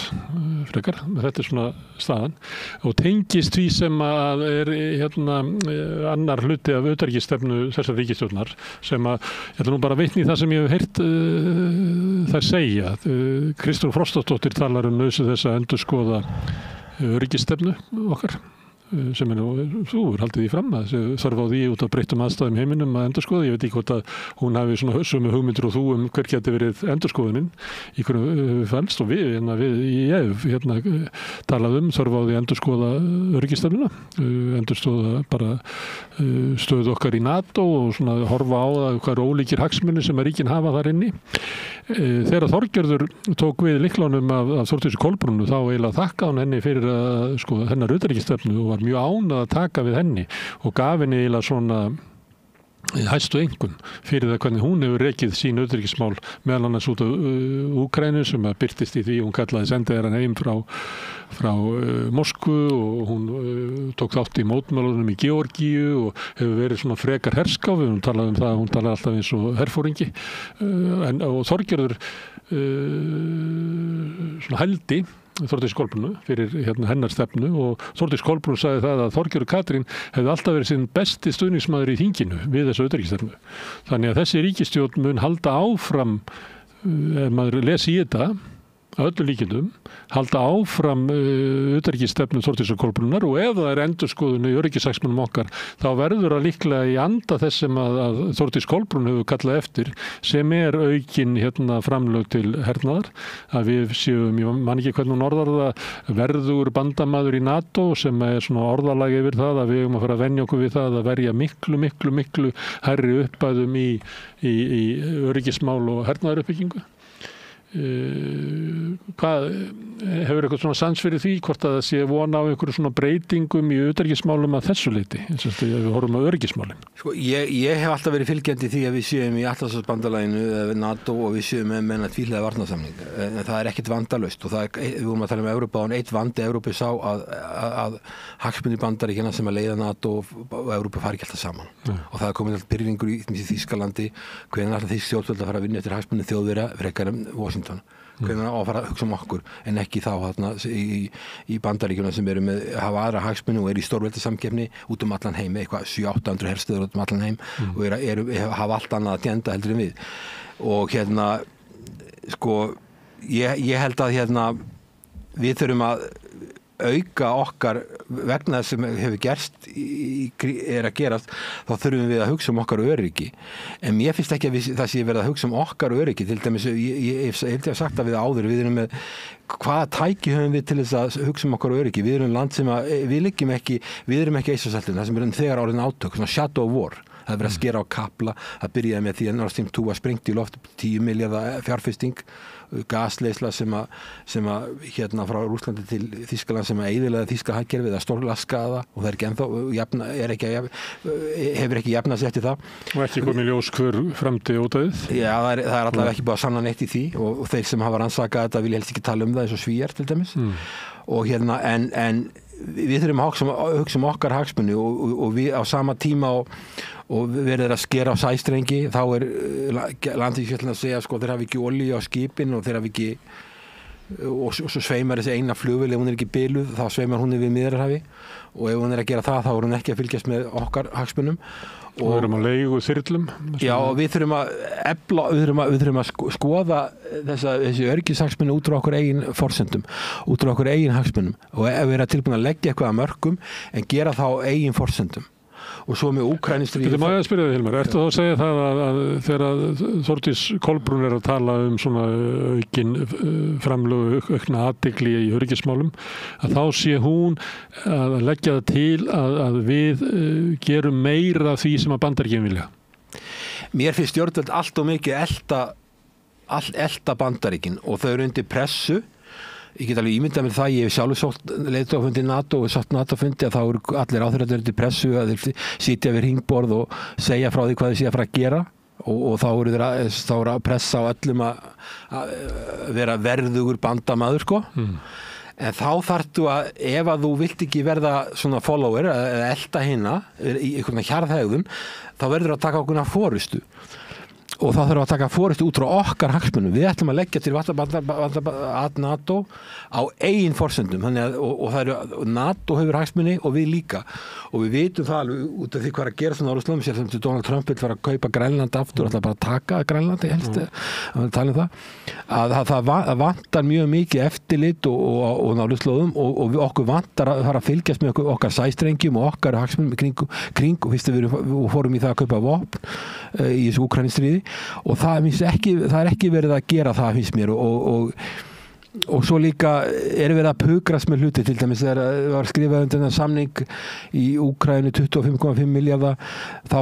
frekar. Þetta svona staðan og tengist því sem að annar hluti af utanríkisstefnu þessar ríkisstjórnar sem að ég ætla nú bara að vitna í það sem ég hef heyrt þær segja. Kristrún Frostadóttir talar nauðsyn þess að endurskoða öryggisstefnu okkar sem þú haldið því fram að þarf á því út af breyttum aðstæðum heiminum að endurskoða. Ég veit ekki hvort að hún hafi svona sömu hugmyndir og þú hver geti verið endurskoðunin í hverju fælst og ég talað þarf á því að endurskoða öryggisstefnuna, endurskoða bara stöðu okkar í NATO og svona horfa á það hvað ólíkir hagsmunir sem að ríkin hafa þar inni. Þegar Þorgerður tók við lyklunum af Þórdísi Kolbrúnu þá eiginlega þakkaði hún henni fyrir að sko hennar utanríkisstefnu og var mjög ánægð að taka við henni og gaf henni eiginlega svona hæstu einkunn fyrir það hvernig hún hefur rekið sín utanríkismál meðal annars út af Úkraínu sem að birtist í því hún kallaði sendiherrann heim frá Moskvu og hún tók þátt í mótmælunum í Georgíu og hefur verið svona frekar herskáf, hún talaði það, hún talaði alltaf eins og herfóringi og Þorgerður svona hældi Þórdís Kolbrúnu fyrir hennar stefnu og Þórdís Kolbrún sagði það að Þorgerður Katrín hefði alltaf verið sinn besti stuðningsmaður í þinginu við þessu utanríkisstefnu. Þannig að þessi ríkisstjórn mun halda áfram, ef maður lesi í þetta, að öllum líkindum, halda áfram utanríkisstefnu Þórdísar Kolbrúnar og ef það endurskoðun í öryggishagsmunum okkar, þá verður að líklega í anda þess sem að Þórdís Kolbrún hefur kallað eftir, sem aukin framlög til hernaðar, að við séum, ég man ekki hvernig hún orðar það, verður bandamaður í NATO sem svona orðalagi yfir það að við að fara að venja okkur við það að verja miklu hærri uppæðum í öryggismál og hernaðaruppbyggingu. Hvað hefur eitthvað svona sans fyrir því hvort að það sé vona á einhverju svona breytingum í utanríkismálum að þessu leyti eins og við horfum á öryggismálin? Sko, ég hef alltaf verið fylgjandi því að við séum í Atlantshafsbandalaginu eða NATO og við séum með tvíhliða varnarsamning en það ekkert vandalaust og við vorum að tala Evrópa og eitt vandi Evrópu sá að hagsmunir Bandaríkjanna sem að leiða NATO og Evrópu fari ekki alltaf saman og það komið alltaf pyrringur í Þýskalandi hvenær alltaf þýsk stjórnvöld að fara að vinna eftir hagsmunir Þjóðverja frekar hvernig á að fara að hugsa okkur en ekki þá í Bandaríkjunum sem hafa aðra hagsmuni og í stórveldasamkeppni út allan heim, eitthvað 700-800 herstöðvar út allan heim og hafa allt annað að djenda heldur en við og sko ég held að við þurfum að auka okkar vegna þess sem hefur gerst að gerast, þá þurfum við að hugsa okkar öryggi. En mér finnst ekki að það sé verið að hugsa okkar öryggi, til dæmis, ég held ég að sagt að við áður, við erum með hvaða tæki höfum við til þess að hugsa okkar öryggi, við erum land sem við erum ekki Eystrasaltinu, það sem þegar orðin átök, svona shadow war. Það verið að skera á kapla, það byrjaði með því að Nord Stream 2 var sprengt í loft 10 milljarða fjárfesting, gasleysla sem frá Rússlandi til Þýskaland sem eyðilega þýska hagkerfið að stórlaskaða og það ekki ennþá hefur ekki jafnað sér eftir það. Og ekki komið ljós hver framtíð ódæðið? Já, það er allavega ekki búið að sanna neitt í því og þeir sem hafa rannsakað þetta vilja helst ekki tala um það eins og Svíar til dæmis og en við þurfum að hugsa okkar hagsmuni og við á sama tíma og verður að skera á sæstrengi þá landvíkisfjöllin að segja sko þeir hafi ekki olíu á skipin og þeir hafi ekki og svo sveimar þessi eina flugvél ef hún ekki biluð þá sveimar hún við Miðjarðarhafi og ef hún að gera það þá hún ekki að fylgjast með okkar hagsmunum og við erum að leigu þyrlum. Já, og við þurfum að efla, við þurfum að skoða þessi öryggishagsmuni út frá okkur eigin forsendum, út frá okkur eigin hagsmunum og ef við erum tilbúin að leggja eitthvað að mörkum en gera þá eigin forsendum og svo með Úkraínustríðið. Þetta má ég að spyrja þig, Hilmar, ertu þá að segja það að þegar Þórdís Kolbrún að tala svona aukin framlögu aukna athygli í öryggismálum, að þá sé hún að leggja það til að við gerum meira því sem að Bandaríkin vilja? Mér finnst stjórnvöld allt og mikið elta Bandaríkin og þau eru undir pressu. Ég get alveg ímyndað mér það, ég hef sjálfur sótt leiðtogafundi NATO og sótt NATO-fundi að þá eru allir ráðherrar undir pressu að þeir sitja við hringborð og segja frá því hvað þeir sé að fara að gera og þá eru þeir að pressa á öllum að vera verðugur bandamaður sko. En þá þarftu að ef að þú vilt ekki verða svona follower eða elta hina í einhvern hjarðhegðun, þá verður að taka okkur forystu. Og þá þurfum að taka forystu út frá okkar hagsmunum. Við ætlum að leggja til að NATO á eigin forsendum. Og það eru NATO hefur hagsmuni og við líka. Og við vitum það alveg út af því hvað að gera svona ára sem Donald Trump vil fara að kaupa Grænland aftur, ætla bara að taka Grænlandi helst, að tala það. Að það vantar mjög mikið eftirlit og náluslóðum og okkur vantar að fara að fylgjast með okkar sæstrengjum og okkar hagsmunum kring og fyrst við fórum í það að kaupa vopn í þessu Úkraínustríði. Og það er ekki verið að gera það finnst mér og svo líka er verið að pukrast með hluti til dæmis þegar var skrifað undir þennan samning í Úkraínu 25,5 milljarða þá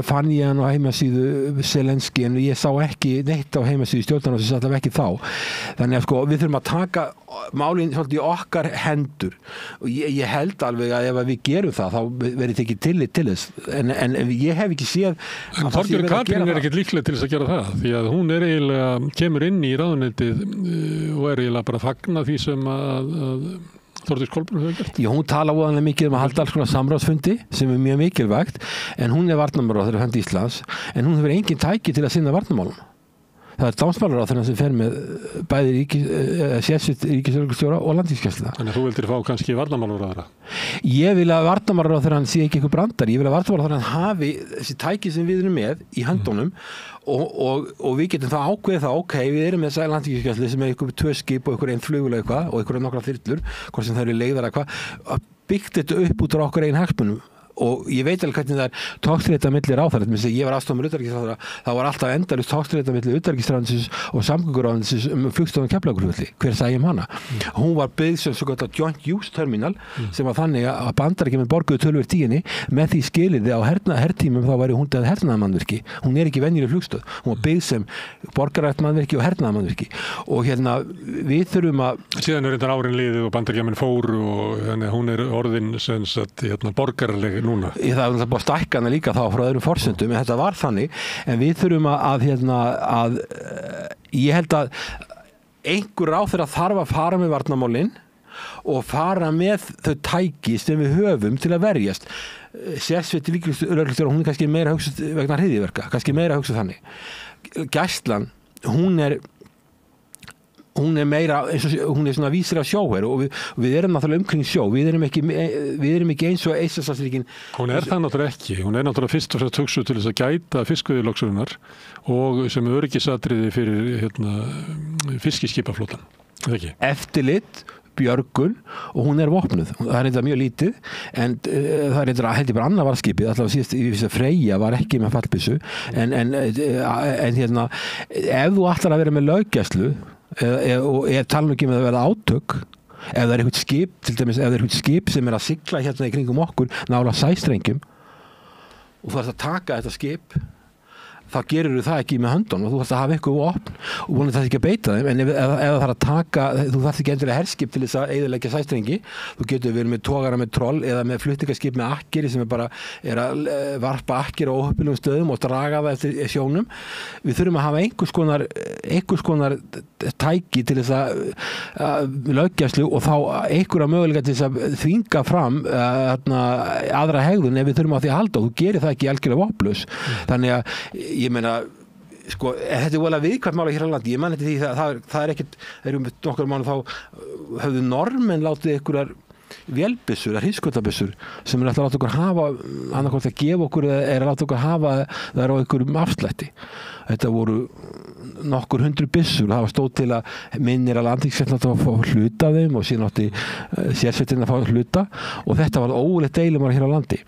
fann ég hann á heimasíðu Zelenski en ég sá ekki neitt á heimasíðu stjórnarráðsins allavega ekki þá þannig að sko við þurfum að taka málin svolítið í okkar hendur og ég held alveg að ef við gerum það þá verið tekið tillit til þess en ég hef ekki séð En Þorbjörg Katrín ekkert líkleg til þess að gera það því að hún eiginlega kemur inn í ráðuneytið og eiginlega bara að fagna því sem að Þórdís Kolbrún hefur gert. Já, hún tala óðanlega mikið að halda alls konar samráðsfundi sem mjög mikilvægt en hún varnarmálaráðherra hönd Íslands en hún hefur engin tæki til að sinna varnarmálum. Það dómsmálaráðherra sem fer með bæði sérsveit ríkislögreglustjóra og landhelgisgæsluna. Þannig að þú vildir fá kannski varnarmálaráðherra? Síðan er þetta árin liðið og Bandaríkjamenn fóru og þannig hún er orðin sem sagt borgaraleg núna. Það er búið að stækka hana líka þá frá öðrum forsendum en þetta var þannig en við þurfum að ég held að einhver ráðherra þarf að fara með varnarmálin og fara með þau tæki sem við höfum til að verjast sérsveit ríkislögreglustjóra hún er kannski meira að hugsa vegna hryðjuverka kannski meira að hugsa þannig Gæslan, hún er meira, hún er svona vísir af sjóher og við erum náttúrulega umkring sjó, við erum ekki eins og Eystrasaltsríkin. Hún er það náttúrulega ekki, hún er náttúrulega fyrst og fremst hugsuð til þess að gæta fiskveiðilögsunnar og sem öryggisatriði fyrir fiskiskipaflotan, eða ekki? Eftirlit, björgun og hún er vopnuð. Það er eitthvað mjög lítið en það er eitthvað heldur bara annað varðskipið allavega síðast Freyja var ekki með fallbyssu en hérna ef þú ætlar að vera með löggæslu og ég tala nú ekki með að verða átök ef það er eitthvað skip til dæmis ef það er eitthvað skip sem er að sigla hérna í kringum okkur nála sæstrengjum og þú ert að taka þetta skip þá gerir það ekki með höndunum og þú þarfst að hafa eitthvað opn og vonandi það ekki að beita þeim en ef það þarf að taka þú þarfst ekki endilega herskip til þess að eyðileggja sæstrengi þú getur verið með togara með troll eða með flutningaskip með akkeri sem er að varpa akkeri á óheppilegum stöðum og draga það eftir sjónum við þurfum að hafa einhvers konar tæki til þess að löggæslu og þá einhverja möguleika til þess að þvinga fram aðra hegðun ef við þurfum á því að halda og þú gerir það ekki algjörlega vopnlaus þannig að ég meina sko, þetta er volið viðkvæmt mála hér á landi ég man þetta því það er ekkert þegar nokkur mánu þá höfðu Normenn látið einhverjar vélbyssur, hríðskotabyssur sem er alltaf að láta okkur hafa annarkvæmt að gefa okkur eða er að láta okkur hafa það á einhverjum afslætti þetta voru nokkur 100 byssur, það var stóð til að minnir að landhelgisgæslan átti að fá hluta af þeim og síðan átti sérsveitin að fá hluta og þetta var ógurlegt deilumál hér á landi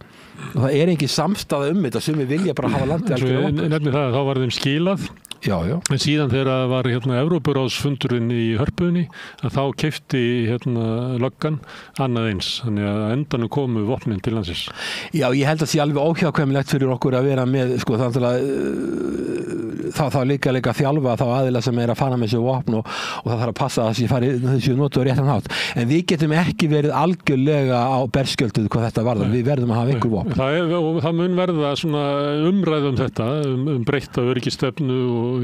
og það engin samstaða þetta sem við vilja bara hafa landi algjörlega opið. Nefnir það, þá var þeim skilað en síðan þegar það var Evrópuráðsfundurinn í Hörpunni að þá keypti löggan annað eins, þannig að endanum komu vopnin til landsins. Já, ég held að það sé alveg óhjákvæmilegt fyrir okkur að vera með sko þannig að þá líka að þjálfa þá aðila sem að fara með þessu vopn og það þarf að passa að þessi notu á réttan hátt. En við getum ekki verið algjörlega á berskjölduð hvað þetta varðar. Við verðum að hafa einhver vopn. Það mun verða svona umræða þetta, breytta öryggistefnu og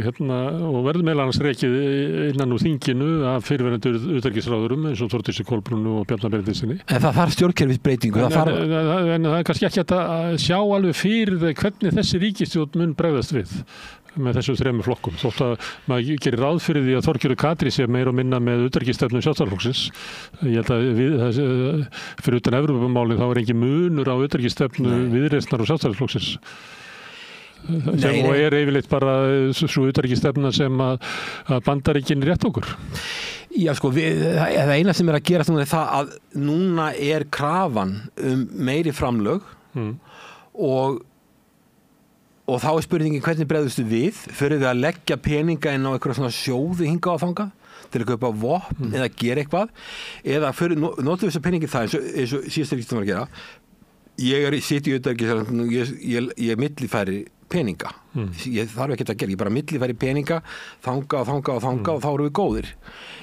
verður meðal annars rekið innan úr þinginu af fyrirverandi utanríkisráðurum eins og Þórdísi Kolbrúnu og Bjarna Benediktssyni. En það þarf stjórnkerfisbreytingu. En það er kannski ekki að sjá alveg fyrir hvernig þessi ríkisstjórn mun bregðast við með þessu 3 flokkum. Þótt að maður gerir ráð fyrir því að Þorgerður Katrín sé meira og minna með utanríkisstefnu Sjálfstæðisflokksins. Ég held að fyrir utan Evrópumálið þá engin munur á utanríkisstefnu Viðreisnar og Sjálfstæðisflokksins. Sem og yfirleitt bara svo utanríkisstefna sem að Bandaríkin rétt okkur. Já, sko, það eina sem að gera núna er það að núna er krafan meiri framlög og þá er spurningin hvernig bregðustu við fyrir við að leggja peninga inn á eitthvað svona sjóði hingað á þangað til að kaupa vopn eða gera eitthvað eða notum við þess að peningi það eins og síðast ríkisstjórn var að gera ég sitt í utanríkisráðuneytinu ég millifæri peninga ég þarf ekki að gera, ég bara millifæri peninga þanga og þá erum við góðir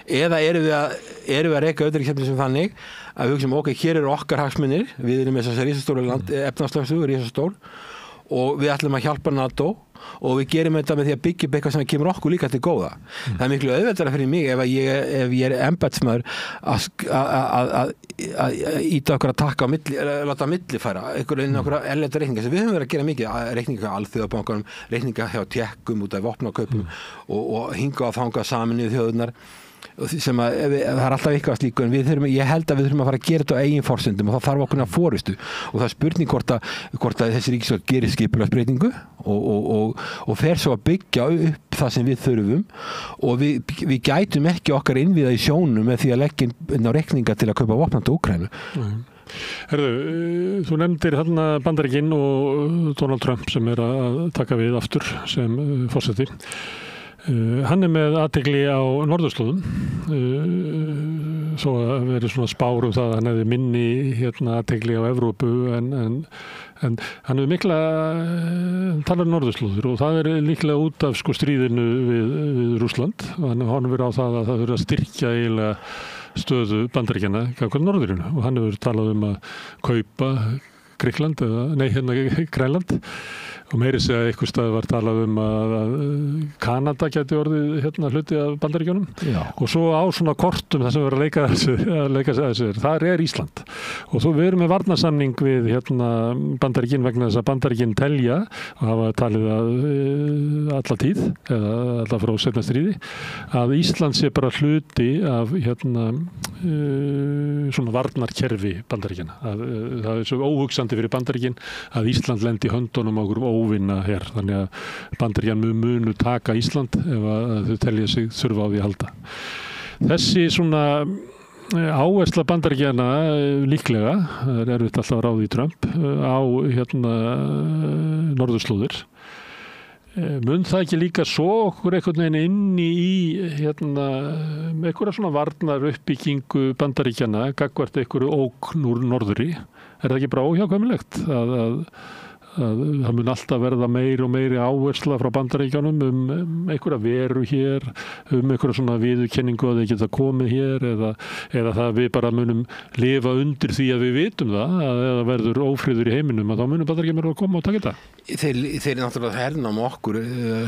eða erum við að reka utanríkisstefnu sem þannig að við hugsum ok, hér eru okkar hagsmunir við erum með þessar risastóru efnahagslögsu risastór og við ætlum að hjálpa NATO og við gerum þetta með því að byggja upp eitthvað sem kemur okkur líka til góða. Það er miklu auðveldara fyrir mig ef ég er embættismaður að íta okkur að taka láta millifæra einhverju inn okkur erlenda reikninga sem við höfum verið að gera mikið reikninga hjá Alþjóðabankanum, reikninga hjá Tékkum út af vopnakaupum og hinga á þanga Sameinuðu þjóðirnar sem það er alltaf eitthvað slíku en ég held að við þurfum að fara að gera þetta á eigin forsendum og það þarf okkur að forystu og það er spurning hvort að þessi ríkisstjórn gerir skipulagsbreytingu og fer svo að byggja upp það sem við þurfum og við gætum ekki okkar innviða í sjónum með því að leggja inn á reikninga til að kaupa vopn til Úkraínu. Herðu, þú nefndir þarna Bandaríkin og Donald Trump sem er að taka við aftur sem forseti. Hann er með athygli á norðurslóðum svo að verið svona spár það að hann hefði minni athygli á Evrópu en hann hefur mikla talar norðurslóður og það er líklega út af stríðinu við Rússland og hann horfir á það að það þurfi að styrkja eiginlega stöðu Bandaríkjanna gagnvart norðurinu og hann hefur talað að kaupa Grikland Grænland og meiri segja að einhvers staði var talað að Kanada gæti orðið hluti af Bandaríkjunum og svo á svona kortum það sem verður að leika þessu þar er Ísland og svo við erum með varnarsamning við Bandaríkin vegna þess að Bandaríkin telja og hafa talið að alla tíð eða alla frá seinna stríði að Ísland sé bara hluti af svona varnarkerfi Bandaríkjanna það er svo óhugsandi fyrir Bandaríkin að Ísland lendi í höndunum á okkur óvinna hér, þannig að Bandaríkjan munu taka Ísland ef að þau telja sig þurfa á því að halda. Þessi svona áhersla Bandaríkjanna líklega, það er erfitt alltaf að ráða í Trump, á norðurslóðir. Mun það ekki líka svo okkur einhvern veginn inni í einhverja svona varnar uppbyggingu Bandaríkjanna gagnvart einhverju ógn úr norðri? Er það ekki bara óhjákvæmilegt að það mun alltaf verða meiri og meiri áhersla frá Bandaríkjunum einhverja veru hér, einhverja svona viðurkenningu að þeir geta komið hér eða það við bara munum lifa undir því að við vitum það að ef það verður ófriður í heiminum að þá munum Bandaríkjunum að koma og taka þetta. Þeir náttúrulega hernám okkur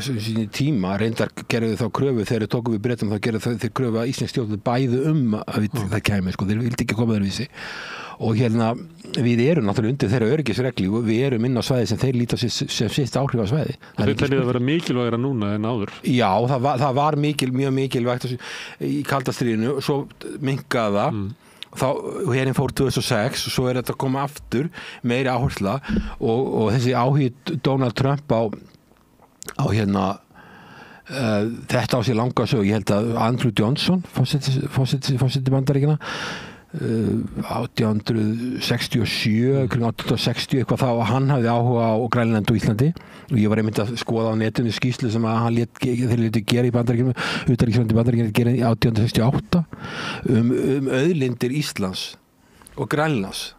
síni tíma, reyndar gerðu þá kröfu þegar þeir tóku við Bretum þá gerðu þeir kröfu að íslensk stjórnvöld bæðu að það kæmi, þeir vildi ekki koma öðruvísi og við erum náttúrulega undir þeirra öryggisreglu og við erum inn á svæði sem þeir líta sem sitt áhrif á svæði. Þeir teljið að vera mikilvægara núna en áður? Já, það var mjög mikilvægt í kalda stríðinu og svo minnkaði það og herinn fór 2006 og svo er þetta að koma aftur meiri áhersla og þessi áhugi Donald Trump á Þetta á sér langa sögu. Ég held að Andrew Johnson, forseti Bandaríkjanna, 1867, kring 1860 eitthvað, þá hann hafði áhuga á Grænlandi og Íslandi og ég var einmitt að skoða á netinu skýrslu sem að þeir létu gera í Bandaríkjunum, utanríkisráðuneytið Bandaríkjanna gera í 1868 auðlindir Íslands og Grænlands.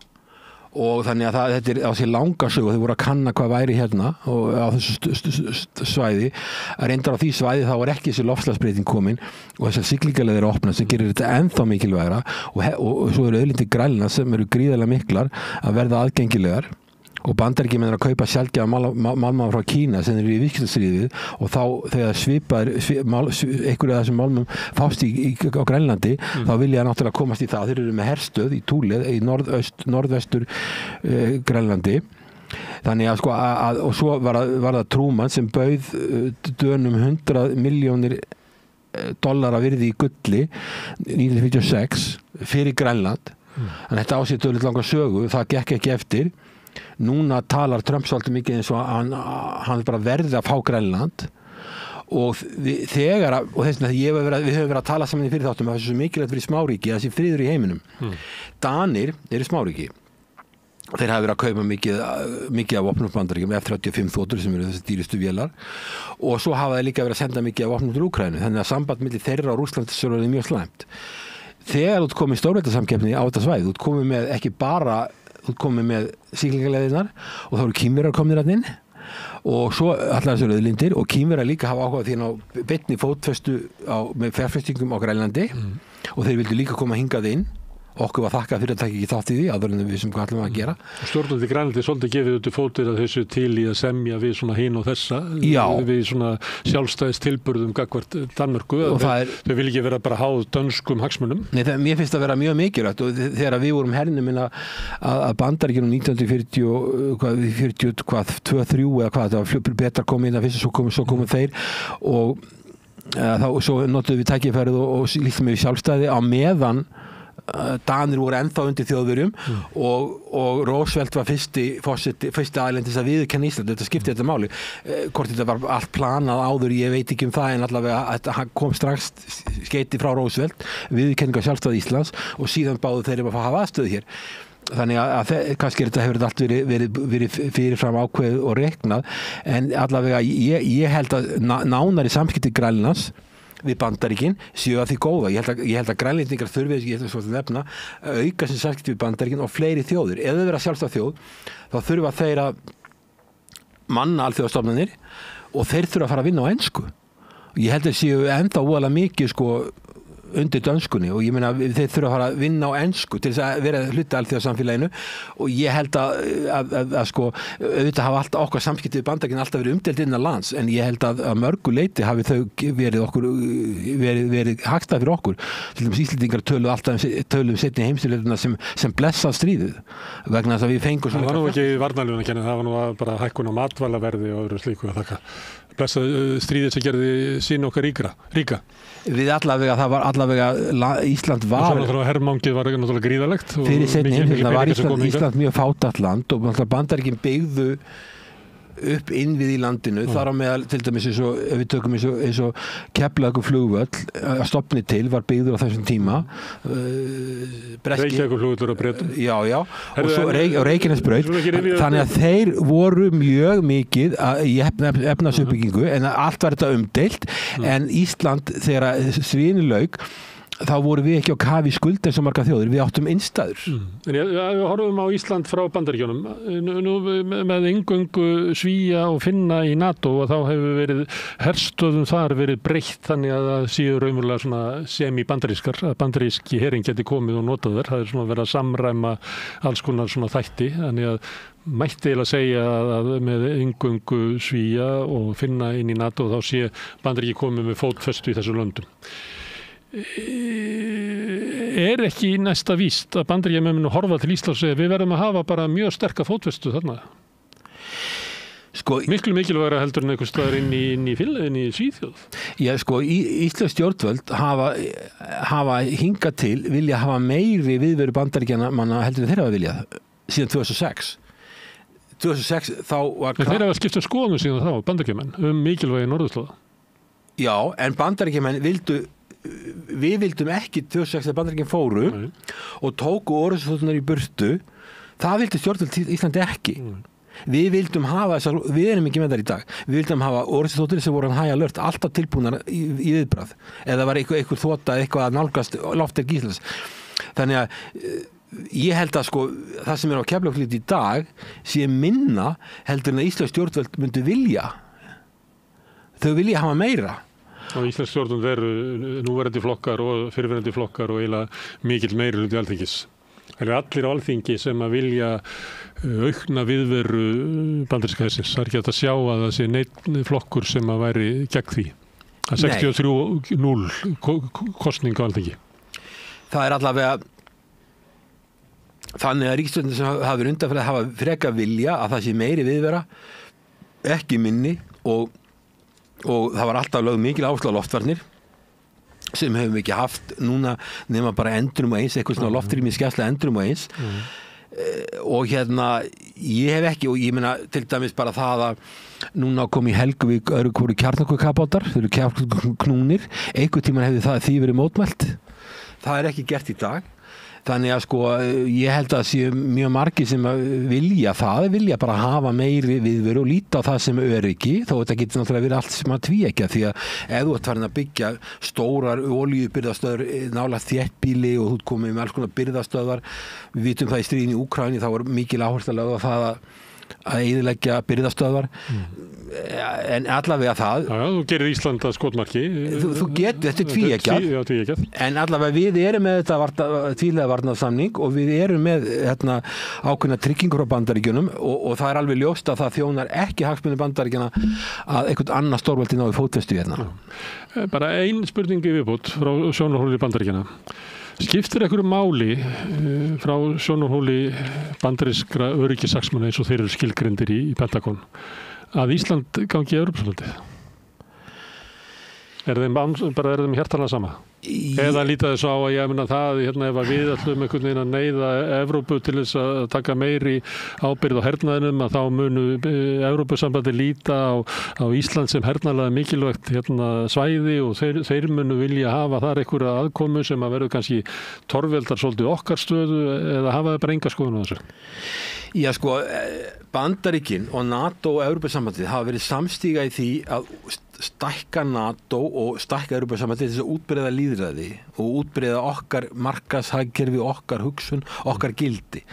Og þannig að þetta er á sér langa sögu. Þeir voru að kanna hvað væri hérna og á þessu svæði. Reyndar á því svæði þá var ekki þessi loftslagsbreyting komin og þessar siglingaleiðir eru opnað sem gerir þetta ennþá mikilvægra og svo eru auðlindir Grænlands sem eru gríðarlega miklar að verða aðgengilegar og Bandaríkjamenn eru að kaupa sjaldgæfa málma frá Kína sem eru í viðskiptastríðið og þá þegar einhverju af þessum málmum fást á Grænlandi þá vilja náttúrulega komast í það. Þeir eru með herstöð í Túlið í norðvestur Grænlandi. Þannig að og svo var það Truman sem bauð Dönum $100 milljónir virði í gulli 1946 fyrir Grænland. Þannig að þetta á sér dálítið langa sögu, það gekk ekki eftir. Núna talar Trump svolítið mikið eins og hann bara verði að fá Grænland og þess vegna við höfum verið að tala saman í fyrir þáttum að það er svo mikilvægt fyrir smáríki að þessi friður í heiminum. Danir eru smáríki. Þeir hafa verið að kaupa mikið af vopnum Bandaríkjum, F-35 þotur sem eru þessi dýrustu vélar og svo hafa þeir líka verið að senda mikið af vopnum til Úkraínu, þannig að samband milli þeirra og Rússlands er mjög slæmt. Þegar þú komið stórveldasamkeppni á þetta svæði, þú komið með ekki bara með siglingaleiðirnar og þá eru Kínverjar komnir að inn og svo allar þessu auðlindir og Kínverjar líka hafa áhuga því að ná beinni fótfestu með fjárfestingum á Grænlandi og þeir vildu líka koma hingað inn. Okkur var þakkað fyrir að taka ekki þátt í því áður en við sem hvað ætlum að gera. Stjórnvöld í Grænlandi svolítið gefið út fótur að þessu til í að semja við svona hin og þessa við svona sjálfstæðis tilburðum gagnvart Danmörku og þau vil ekki vera bara háð dönskum hagsmunum. Nei, mér finnst það vera mjög mikilvægt og þegar við vorum hernum að Bandaríkjunum 1940 2-3 eða hvað, það var betra komið inn að fyrst svo komu þeir og svo notuðum við tækifærið og líktum við sjálfstæði á meðan Danir voru ennþá undir Þjóðverjum og Roosevelt var fyrsti aðilendis að viðurkenna Ísland. Þetta skipti þetta máli. Hvort þetta var allt planað áður, ég veit ekki það en allavega hann kom strax skeyti frá Roosevelt, viðurkenning á sjálfstæði Íslands og síðan báðu þeir að hafa aðstöðu hér. Þannig að kannski þetta hefur allt verið fyrirfram ákveðið og reiknað en allavega ég held að nánari samskipti Grænlands við Bandaríkin séu að því góða. Ég held að grænlendingar þurfi, ég ætla svo að nefna, auka sem samskipti við Bandaríkin og fleiri þjóðir. Ef þau vera sjálfstæð þjóð, þá þurfa þeir að manna alþjóðastofnanir og þeir þurfa að fara að vinna á ensku. Ég held að séu enda óalega mikið undir dönskunni og ég meina þeir þurfa að fara að vinna á ensku til þess að vera hluti alþjóðasamfélaginu og ég held að auðvitað hafa alltaf okkar samskipti við Bandaríkin alltaf verið umdeild innan lands en ég held að mörgu leyti hafi þau verið hagstæð fyrir okkur. Til dæmis Íslendingar töluðu seinni heimsstyrjöldina sem blessað stríðið vegna þess að við fengum það var nú ekki varnarljóðan að kenna, það var nú bara hækkun á matvælaverði og öðru slíku að þakka. Blessað stríðið sem gerði sín okkar ríka. Við allavega Ísland var hermangið var náttúrulega gríðalegt fyrir seinni heimsstyrjöldina var Ísland mjög fátækt land og Bandaríkin byggðu upp innvið í landinu þar á meðal til dæmis eins og ef við tökum eins og Keflavíkurflugvöll að stofni til var byggður á þessum tíma Reykjavíkurflugvöllur á Bretum og svo Reykjanesbraut þannig að þeir voru mjög mikið í efnahagsuppbyggingu en allt var þetta umdeilt en Ísland þegar svínu lauk þá voru við ekki á kafi skuld eins og margar þjóðir, við áttum innstæður. En við horfum á Ísland frá Bandaríkjunum, nú með inngöngu Svía og Finna í NATO og þá hefur verið herstöðum þar verið breytt þannig að það séu raunverulega svona semi-bandarískar, að bandaríski herinn geti komið og notað þær, það er svona verið að samræma alls konar svona þætti, þannig að mætti eiginlega segja að með inngöngu Svía og Finna inn í NATO þá sé Bandaríki komið með fótfestu í þessu löndum. Er ekki næsta víst að Bandaríkjamenn munu horfa til Íslands og segja við verðum að hafa bara mjög sterka fótfestu þarna? Miklu mikilvægara heldur en einhvers staðar inn í Svíþjóð. Já, íslensk stjórnvöld hafa hingað til vilja hafa meiri viðveru Bandaríkjamanna heldur en þeir hafa viljað síðan 2006 þá var þeir hafa skipt skoðun síðan þá, Bandaríkjamenn, mikilvægi norðurslóða. Já, en Bandaríkjamenn við vildum ekki 2006 að Bandaríkjamenn fóru og tóku orrustuþoturnar í burtu. Það vildi stjórnvöld Íslandi ekki. Við vildum hafa þessar, við erum ekki með þar í dag, við vildum hafa orrustuþotur sem voru high alert, alltaf tilbúnar í viðbragð, eða var einhver þota eitthvað að nálgast loftir Íslands. Þannig að ég held að sko það sem á Keflavíkurflugvelli í dag sé minna heldur en að íslensk stjórnvöld myndu vilja. Þau vilja hafa meira. Og íslensk stjórnvöld eru núverandi flokkar og fyrirverandi flokkar og eiginlega mikill meirihluti Alþingis. Það eru allir á Alþingi sem að vilja aukna viðveru bandaríska hersins. Það er ekki hægt að sjá að það sé neinn flokkur sem að væri gegn því. Það er 63-0 kosning á Alþingi. Það er allavega þannig að ríkisstjórnin sem hafa verið undanfarið hafa freka vilja að það sé meiri viðvera, ekki minni og það var alltaf lögð mikil áhersla á loftvarnir sem hefum ekki haft núna nema bara endrum og eins, eitthvað svona loftrými skærsla endrum og eins og ég hef ekki og ég meina til dæmis bara það að núna kom í Helguvík öðru hvoru kjarnorkukafbátar, þau eru kjarnorkuknúnir, einhvern tímann hefði því verið mótmælt. Það er ekki gert í dag. Þannig að sko ég held að séu mjög margir sem vilja bara hafa meiri viðveru og líta á það sem öryggi, þó þetta getur náttúrulega verið allt sem að tvíekja því að ef þú ert farin að byggja stórar olíubirgðastöðvar nálægt þéttbýli og þú ert komið með alls konar birgðastöðvar, við vitum það í stríðinni í Úkraínu, þá var mikil áhersla lögð á það að eyðileggja birgðastöðvar en allavega það þú gerir Ísland að skotmarki þú getur, þetta er tvíeggjað en allavega við erum með þetta tvíhliða varnarsamning og við erum með ákveðna tryggingur á Bandaríkjunum og það er alveg ljóst að það þjónar ekki hagsmuni Bandaríkjana að einhvern annar stórveldi nái fótfestu hérna. Bara ein spurning í viðbót frá sjónarhóli Bandaríkjana. Skiptir einhverju máli frá sjónarhóli bandarískra öryggishagsmuna eins og þeir eru skilgreindir í Pentagon að Ísland gangi í Evrópusambandið? Er þeim hjartanlega sama? Eða líta þess á að ég meina það ef að við ætlum einhvern veginn að neyða Evrópu til þess að taka meiri ábyrgð á hernaðinum að þá munu Evrópusambandið líta á Ísland sem hernaðlega mikilvægt svæði og þeir munu vilja hafa þar einhverja aðkomu sem að verður kannski torveldar svolítið okkar stöðu eða hafa það bara enga skoðun á þessu? Já sko, Bandaríkin og NATO og Evrópusambandið hafa verið samstíga í því að stækka NATO og stækka Evrópusambandið til þess að útbreiða lýðræði og útbreiða okkar markaðshagkerfi, okkar hugsun, okkar gildi.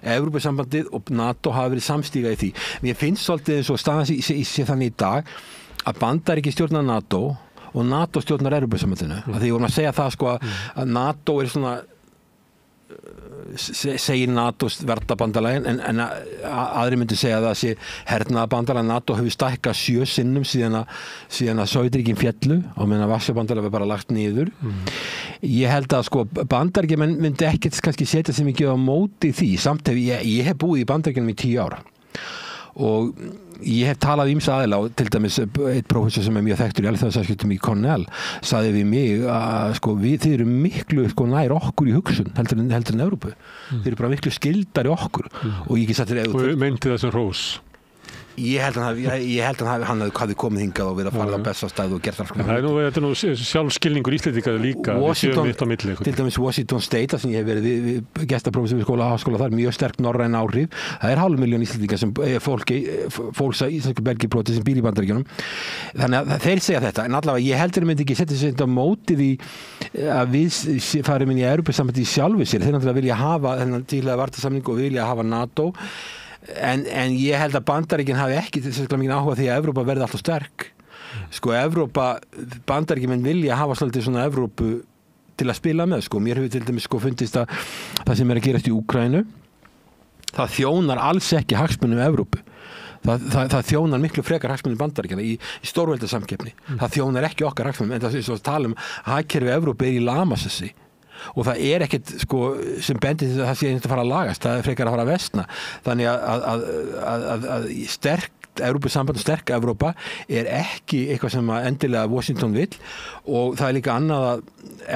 Evrópusambandið og NATO hafa verið samstíga í því. Mér finnst svolítið eins og staðan sé þannig í dag að Bandaríkin stjórnar NATO og NATO stjórnar Evrópusambandinu. Því ég vorum að segja það sko að NATO er svona segir NATO verðabandalagin en aðri myndi segja að það sé hernaðabandalag. NATO hefur stækkað 7 sinnum síðan að Sovétríkin féllu og meðan Varsjárbandalag var bara lagt niður. Ég held að sko Bandaríkjamenn myndi ekkert kannski setja sem ekki á móti því samt ég hef búið í Bandaríkjunum í 10 ára og ég hef talað ýmsa aðila og til dæmis einn prófessor sem er mjög þekktur í alþjóðasamskiptum í Cornell sagði við mig að sko þið eru miklu sko nær okkur í hugsun heldur en Evrópu. Þið eru bara miklu skildari okkur og ég ekki satt þér og meinti það sem hrós. Ég held að hann hafði komið hingað og verið að fara á Bessastæði og gert alls konar. Þetta er nú sjálfskilningur Íslendinga líka. Til dæmis Washington State, sem ég hef verið við gestaprófessor við háskóla þar, mjög sterk norræn áhrif. Það er 500.000 Íslendinga sem fólks að íslensku belgibroti sem býr í Bandaríkjunum. Þannig að þeir segja þetta, en allavega ég heldur myndi ekki setja sig á móti því að við farum inn í Evrópusambandið sjálfu sér. Þeir náttúrulega vilja hafa þennan tvíhliða varnarsamning og vilja hafa NATO. En ég held að Bandaríkin hafi ekki sérstaklega mikið áhuga því að Evrópa verði alltaf sterk. Sko Bandaríkin vilja hafa svolítið svona Evrópu til að spila með. Sko mér hefur til dæmis fundist að það sem er að gerast í Úkraínu, það þjónar alls ekki hagsmunum Evrópu. Það þjónar miklu frekar hagsmunum Bandaríkjanna í stórveldasamkeppni. Það þjónar ekki okkar hagsmunum, en það er svo að tala hagkerfi Evrópu í lamasessi. Og það er ekkert sko sem bendir til að það sé að fara að lagast, það er frekar að fara að versna. Þannig að sterkt Evrópusamband og sterk Evrópa er ekki eitthvað sem endilega Washington vill og það er líka annað að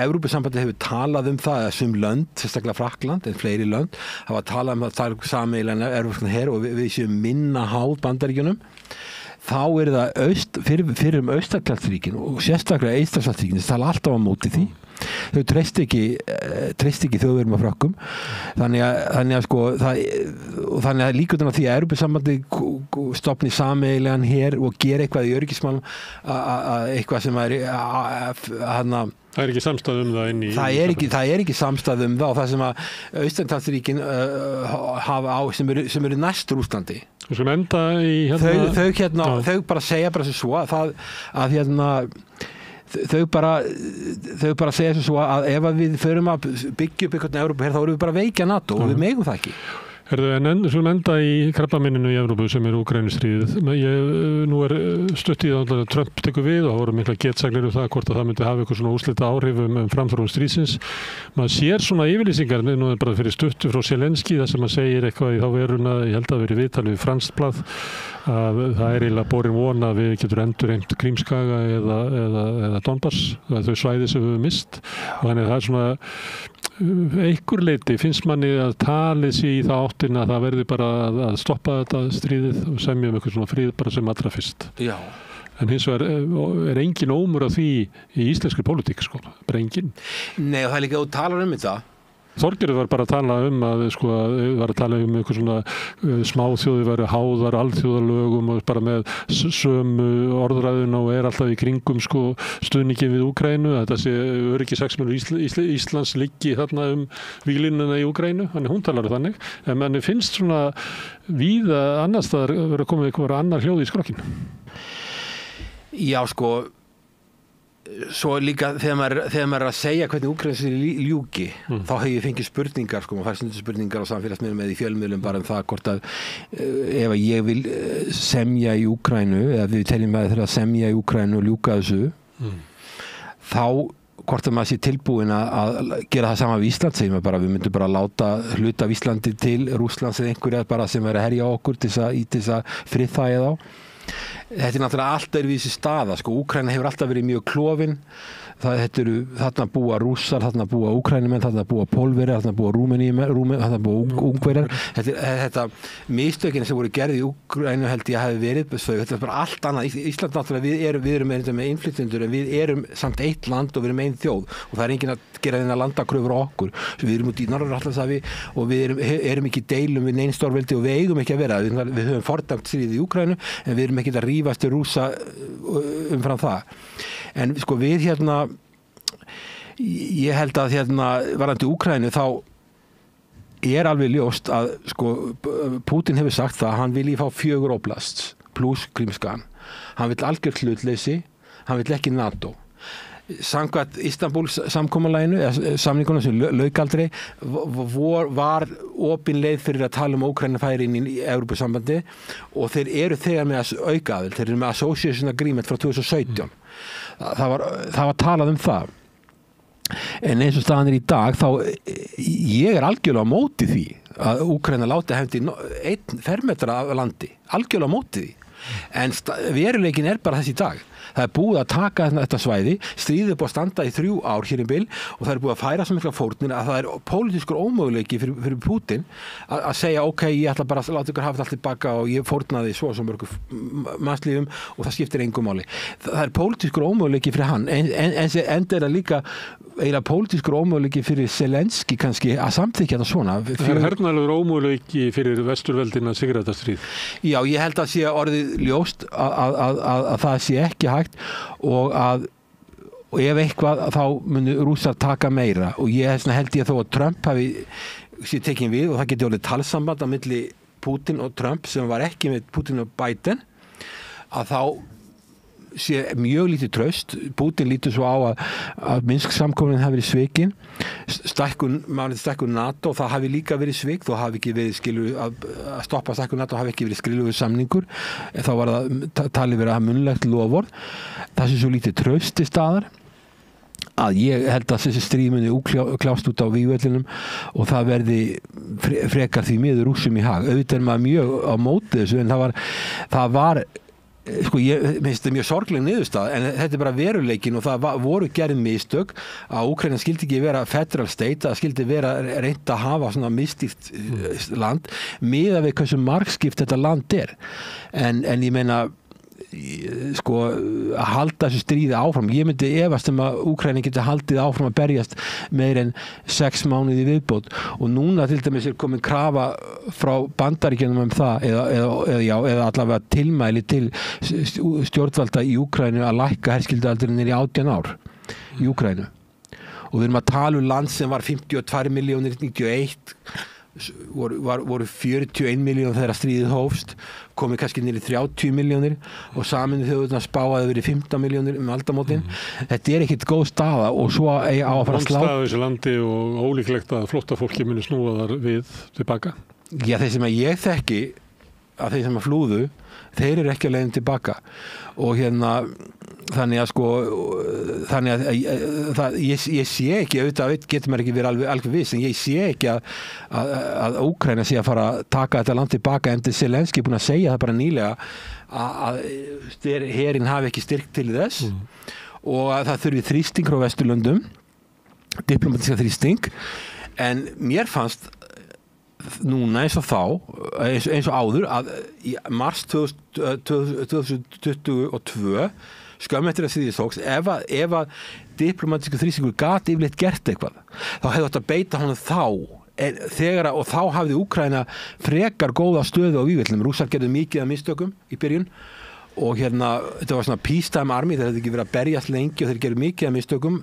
Evrópusambandið hefur talað það að sum lönd, sérstaklega Frakkland en fleiri lönd, hafa talað að það er sameiginlega Evrópskan her og við séum minna háð Bandaríkjunum. Þá er það fyrir Austurlandsríkin og sérstaklega Eystrasaltsríkin tala alltaf á móti því. Þau treysti ekki Þjóðverjum og Frökkum. Þannig að líkurnar á því að Evrópusambandið stofni sameiginlegan her og gera eitthvað í öryggismálum eitthvað sem það er ekki samstæð það inn í það er ekki samstæð það og það sem að Austurlandsríkin hafa á sem eru næst Rússlandi. Við skulum enda í þau bara segja bara svo að þau bara segja svo að ef við förum að byggja upp einhvern Evrópu þá erum við bara að veikja NATO og við megum það ekki. Svo enda í krabbameininu í Evrópu sem Úkraínustríðið. Nú stutt í það að Trump tekur við og það voru mikla getsaglir það hvort að það myndi hafa eitthvað svona úrslita áhrif framþróun stríðsins. Maður sér svona yfirlýsingar, nú bara fyrir stuttu frá Zelenský þar sem maður segir eitthvað í þá veruna, ég held að verið viðtal við Franskt blað, að það eiginlega borin von að við getur endurheimt Krímskaga eða Donbass, þau svæði sem við höfum mist. Og þannig að það svona einhver leyti finnst manni að talið sér í það áttina að það verði bara að stoppa þetta stríðið og semja eitthvað svona frið bara sem allra fyrst. Já. En hins vegar engin ómur af því í íslenskri pólitík, sko. Bara engin. Nei, og það líka þú talar þetta. Þorgerður var bara að tala var að tala eitthvað svona smáþjóði væru háðar alþjóðalögum og bara með sömu orðræðuna og alltaf í kringum stuðningin við Úkraínu. Þetta sé öryggishagsmunir Íslands liggi þarna víglínuna í Úkraínu. Þannig hún talar þannig. En manni finnst svona víða annars staðar vera komið eitthvað annar hljóð í skrokkinn. Já, svo líka þegar maður að segja hvernig Úkraínu ljúki þá hef ég fengið spurningar maður fær stundu spurningar á samfélagsmiðlum eða í fjölmiðlum bara það hvort að ef ég vil semja í Úkraínu eða við teljum að þeirra semja í Úkraínu og ljúka þessu þá hvort að maður sé tilbúin að gera það sama við Ísland segjum við myndum bara láta hluta af Íslandi til Rússlands eða einhverja bara sem að herja okkur til þess að friðþægja þá. Þetta náttúrulega alltaf við þessi staða, Úkraína hefur alltaf verið mjög klofin. Þarna búa Rússar, þarna búa Úkraínumenn, þarna búa Pólverjar, þarna búa Rúmeníumenn, þarna búa Ungverjar. Þetta mistökin sem voru gerð í Úkraínu held ég hafi verið þetta er bara allt annað. Ísland náttúrulega við erum með innflytjendur en við erum samt eitt land og við erum ein þjóð og það er enginn að gera þennan landakröfur á okkur. Við erum út í Norður-Atlantshafi og við erum ekki í deilum við nein stórveldi og við eigum ekki að vera. Við höfum fordæmt stríðið í Úkraínu en við erum ekki að rífast við Rússa umfram það. En við ég held að varðandi Úkraínu þá er alveg ljóst að Pútín hefur sagt það að hann vilji fá 4 oblasts pluss Krímskagan. Hann vill algjört hlutleysi, hann vill ekki NATO. Samkvæmt Istanbúl samkomulaginu samningunum sem lauk aldrei var opin leið fyrir að tala Úkraínu færi inn í Evrópusambandi og þeir eru þegar með aukaaðild, þeir eru með Association Agreement frá 2017. Það var talað það. En eins og staðan í dag þá ég algjörlega á móti því að Úkraína láti hefndi 1 fermetra af landi, algjörlega á móti því. En veruleikin bara þessi dag. Það er búið að taka þetta svæði, stríðið búið að standa í 3 ár hér bíl og það er búið að færa svo mikla fórnir að það er pólitískur ómöguleiki fyrir Pútín að segja ok, ég ætla bara að láta ykkur hafa þetta allt tilbaka og ég fórnaði svo mörgum mannslífum og það skiptir engu máli. Það er pólitískur ómöguleiki fyrir hann en enda það líka eiginlega pólitískur ómöguleiki fyrir Zelenský kannski að samþykkja þetta svona. Það er hernaðlegur ómöguleiki fyrir vesturveldin að sigra þetta stríð. Já, ég held að sé orðið ljóst að það sé ekki hægt og ef eitthvað þá munu Rússar taka meira og held ég þó að Trump hafi sér tekin við og það geti orðið talsamband á milli Pútín og Trump sem var ekki með Pútín og Biden að þá sé mjög lítið traust. Pútín lítur svo á að Minsk samkomulagið hafi verið svikin stækkun NATO það hafi líka verið svik þó hafi ekki verið að stoppa stækkun NATO hafi ekki verið skriflegur samningur þá var það talið verið að munnlegt loforð það sé svo lítið traust til staðar að ég held að þessi stríð muni klást út á vígvellinum og það verði frekar því miður Rússum í hag. Auðvitað maður mjög á móti þessu en það var ég finnst þetta mjög sorgleg niðurstaða en þetta bara veruleikin og það voru gerð mistök að Úkraína skildi ekki vera federal state, það skildi vera reynt að hafa svona misstýrt land miðað við hversu margskipt þetta land en ég meina sko að halda þessu stríði áfram. Ég myndi efast að Úkraína geti haldið áfram að berjast meir en 6 mánuði viðbót og núna til dæmis komin krafa frá Bandaríkjunum það eða allavega tilmæli til stjórnvalda í Úkraínu að lækka herskyldualdurinn niður í 18 ár í Úkraínu. Og við erum að tala land sem var 52 milljónir 91 voru 41 miljón þegar stríðið hófst, komið kannski niður í 30 milljónir og Sameinuðu þjóðirnar spáði verið 15 milljónir aldamótin. Þetta ekkit góð staða og svo á að fara að slá. Staða þessu landi og ólíklegt að flóttafólki muni snúa þar við tilbaka. Já, þeir sem ég þekki að þeir sem flúðu, þeir eru ekki að leiðin tilbaka og þannig að ég sé ekki, auðvitað getur maður ekki verið alveg viss, en ég sé ekki að Úkraína sé að fara að taka þetta land tilbaka, en Zelenský búinn að segja það bara nýlega að herinn hafi ekki styrk til þess og að það þurfi þrýsting frá Vesturlöndum, diplomatiska þrýsting, en mér fannst núna eins og áður að í mars 2022 skömmu eftir að stríðið tókst, ef að diplomatísku þrýstingur gat yfirleitt gert eitthvað, þá hefði átt að beita honum þá og þá hafði Úkraína frekar góða stöðu á vígvöllum. Rússar gerðu mikið af mistökum í byrjun og þetta var svona peacetime army, þeir hefði ekki verið að berjast lengi og þeir gerðu mikið af mistökum.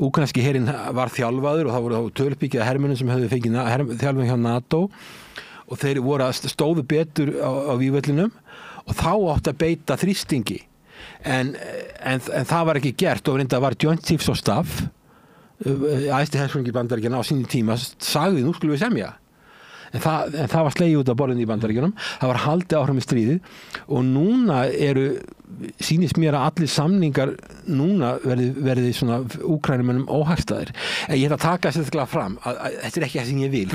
Úkraínski herinn var þjálfaður og það voru tölupíkið af hermönnum sem hefðu fengið þjálfun hjá NATO og þeir stóðu betur á vígvöllinum og þá átt að beita þrýstingi en það var ekki gert og reynda var Joint Chiefs of Staff æðsti hershöfðingi Bandaríkjanna á sínum tíma sagði nú skulum við semja. En það var slegið út af borðinu í Bandaríkjunum, það var haldið áfram í stríðið og núna sýnist mér að allir samningar núna verði svona Úkrænumönnum óhagstæðir. En ég ætla að taka sérstaklega fram að þetta ekki það sem ég vil.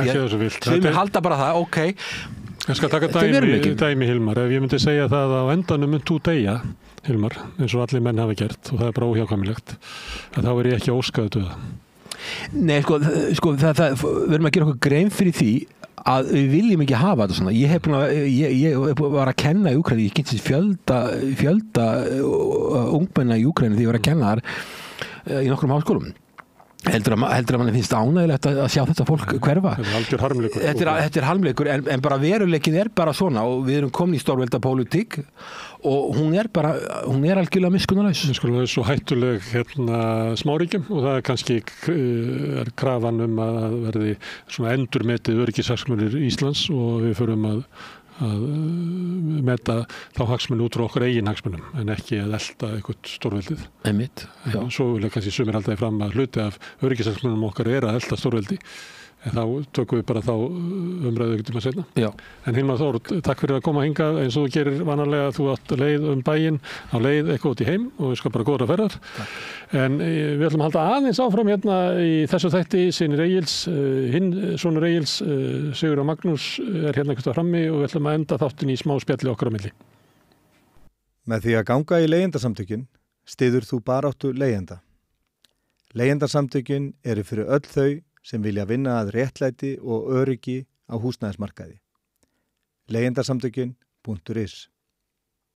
Sumir halda bara það, ok. Ég skal taka dæmi Hilmar, ef ég myndi segja það að á endanum mynd þú deyja, Hilmar, eins og allir menn hafa gert og það bara óhjákvæmilegt, að þá ég ekki óskaðu döða. Nei, sko við erum að gera okkur grein fyrir því að við viljum ekki hafa þetta svona. Ég var að kenna í Úkraínu, ég kynntist fjölda ungmenna í Úkraínu því ég var að kenna þar í nokkrum háskólum. Heldur að manni finnst ánægilegt að sjá þetta fólk hverfa. Þetta harmleikur, en bara veruleikin bara svona og við erum komin í stórvelda pólitík og hún algjörlega miskunnarlaus. Miskunnarlaus og hættuleg smáríkjum og það kannski krafan að verði svona endurmetið öryggishagsmunir Íslands og við förum að meta þá hagsmuni út frá okkar eigin hagsmunum en ekki að elta eitthvað stórveldið. Einmitt. En svo vil kannski sumir halda fram að hluti af öryggishagsmunum okkar að elta stórveldi. En þá tökum við bara þá umræðu ykkur tíma seinna. Já. En Hilmar Þór, takk fyrir að koma hingað eins og þú gerir vanalega, þú átt leið bæinn á leið eitthvað út í heim og við skal bara góðra ferðar. En við ætlum að halda aðeins áfram í þessu þætti synir Egils, hinn sonur Egils, Sigurður Magnús hérna einhvers staðar frammi og við ætlum að enda þáttin í smá spjalli okkar á milli. Með því að ganga í leigjendasamtökin styður þú baráttu leigjenda. Leigjendasamtökin eru fyrir öll þau sem vilja vinna að réttlæti og öryggi á húsnæðismarkaði. Leigjendasamtökin.is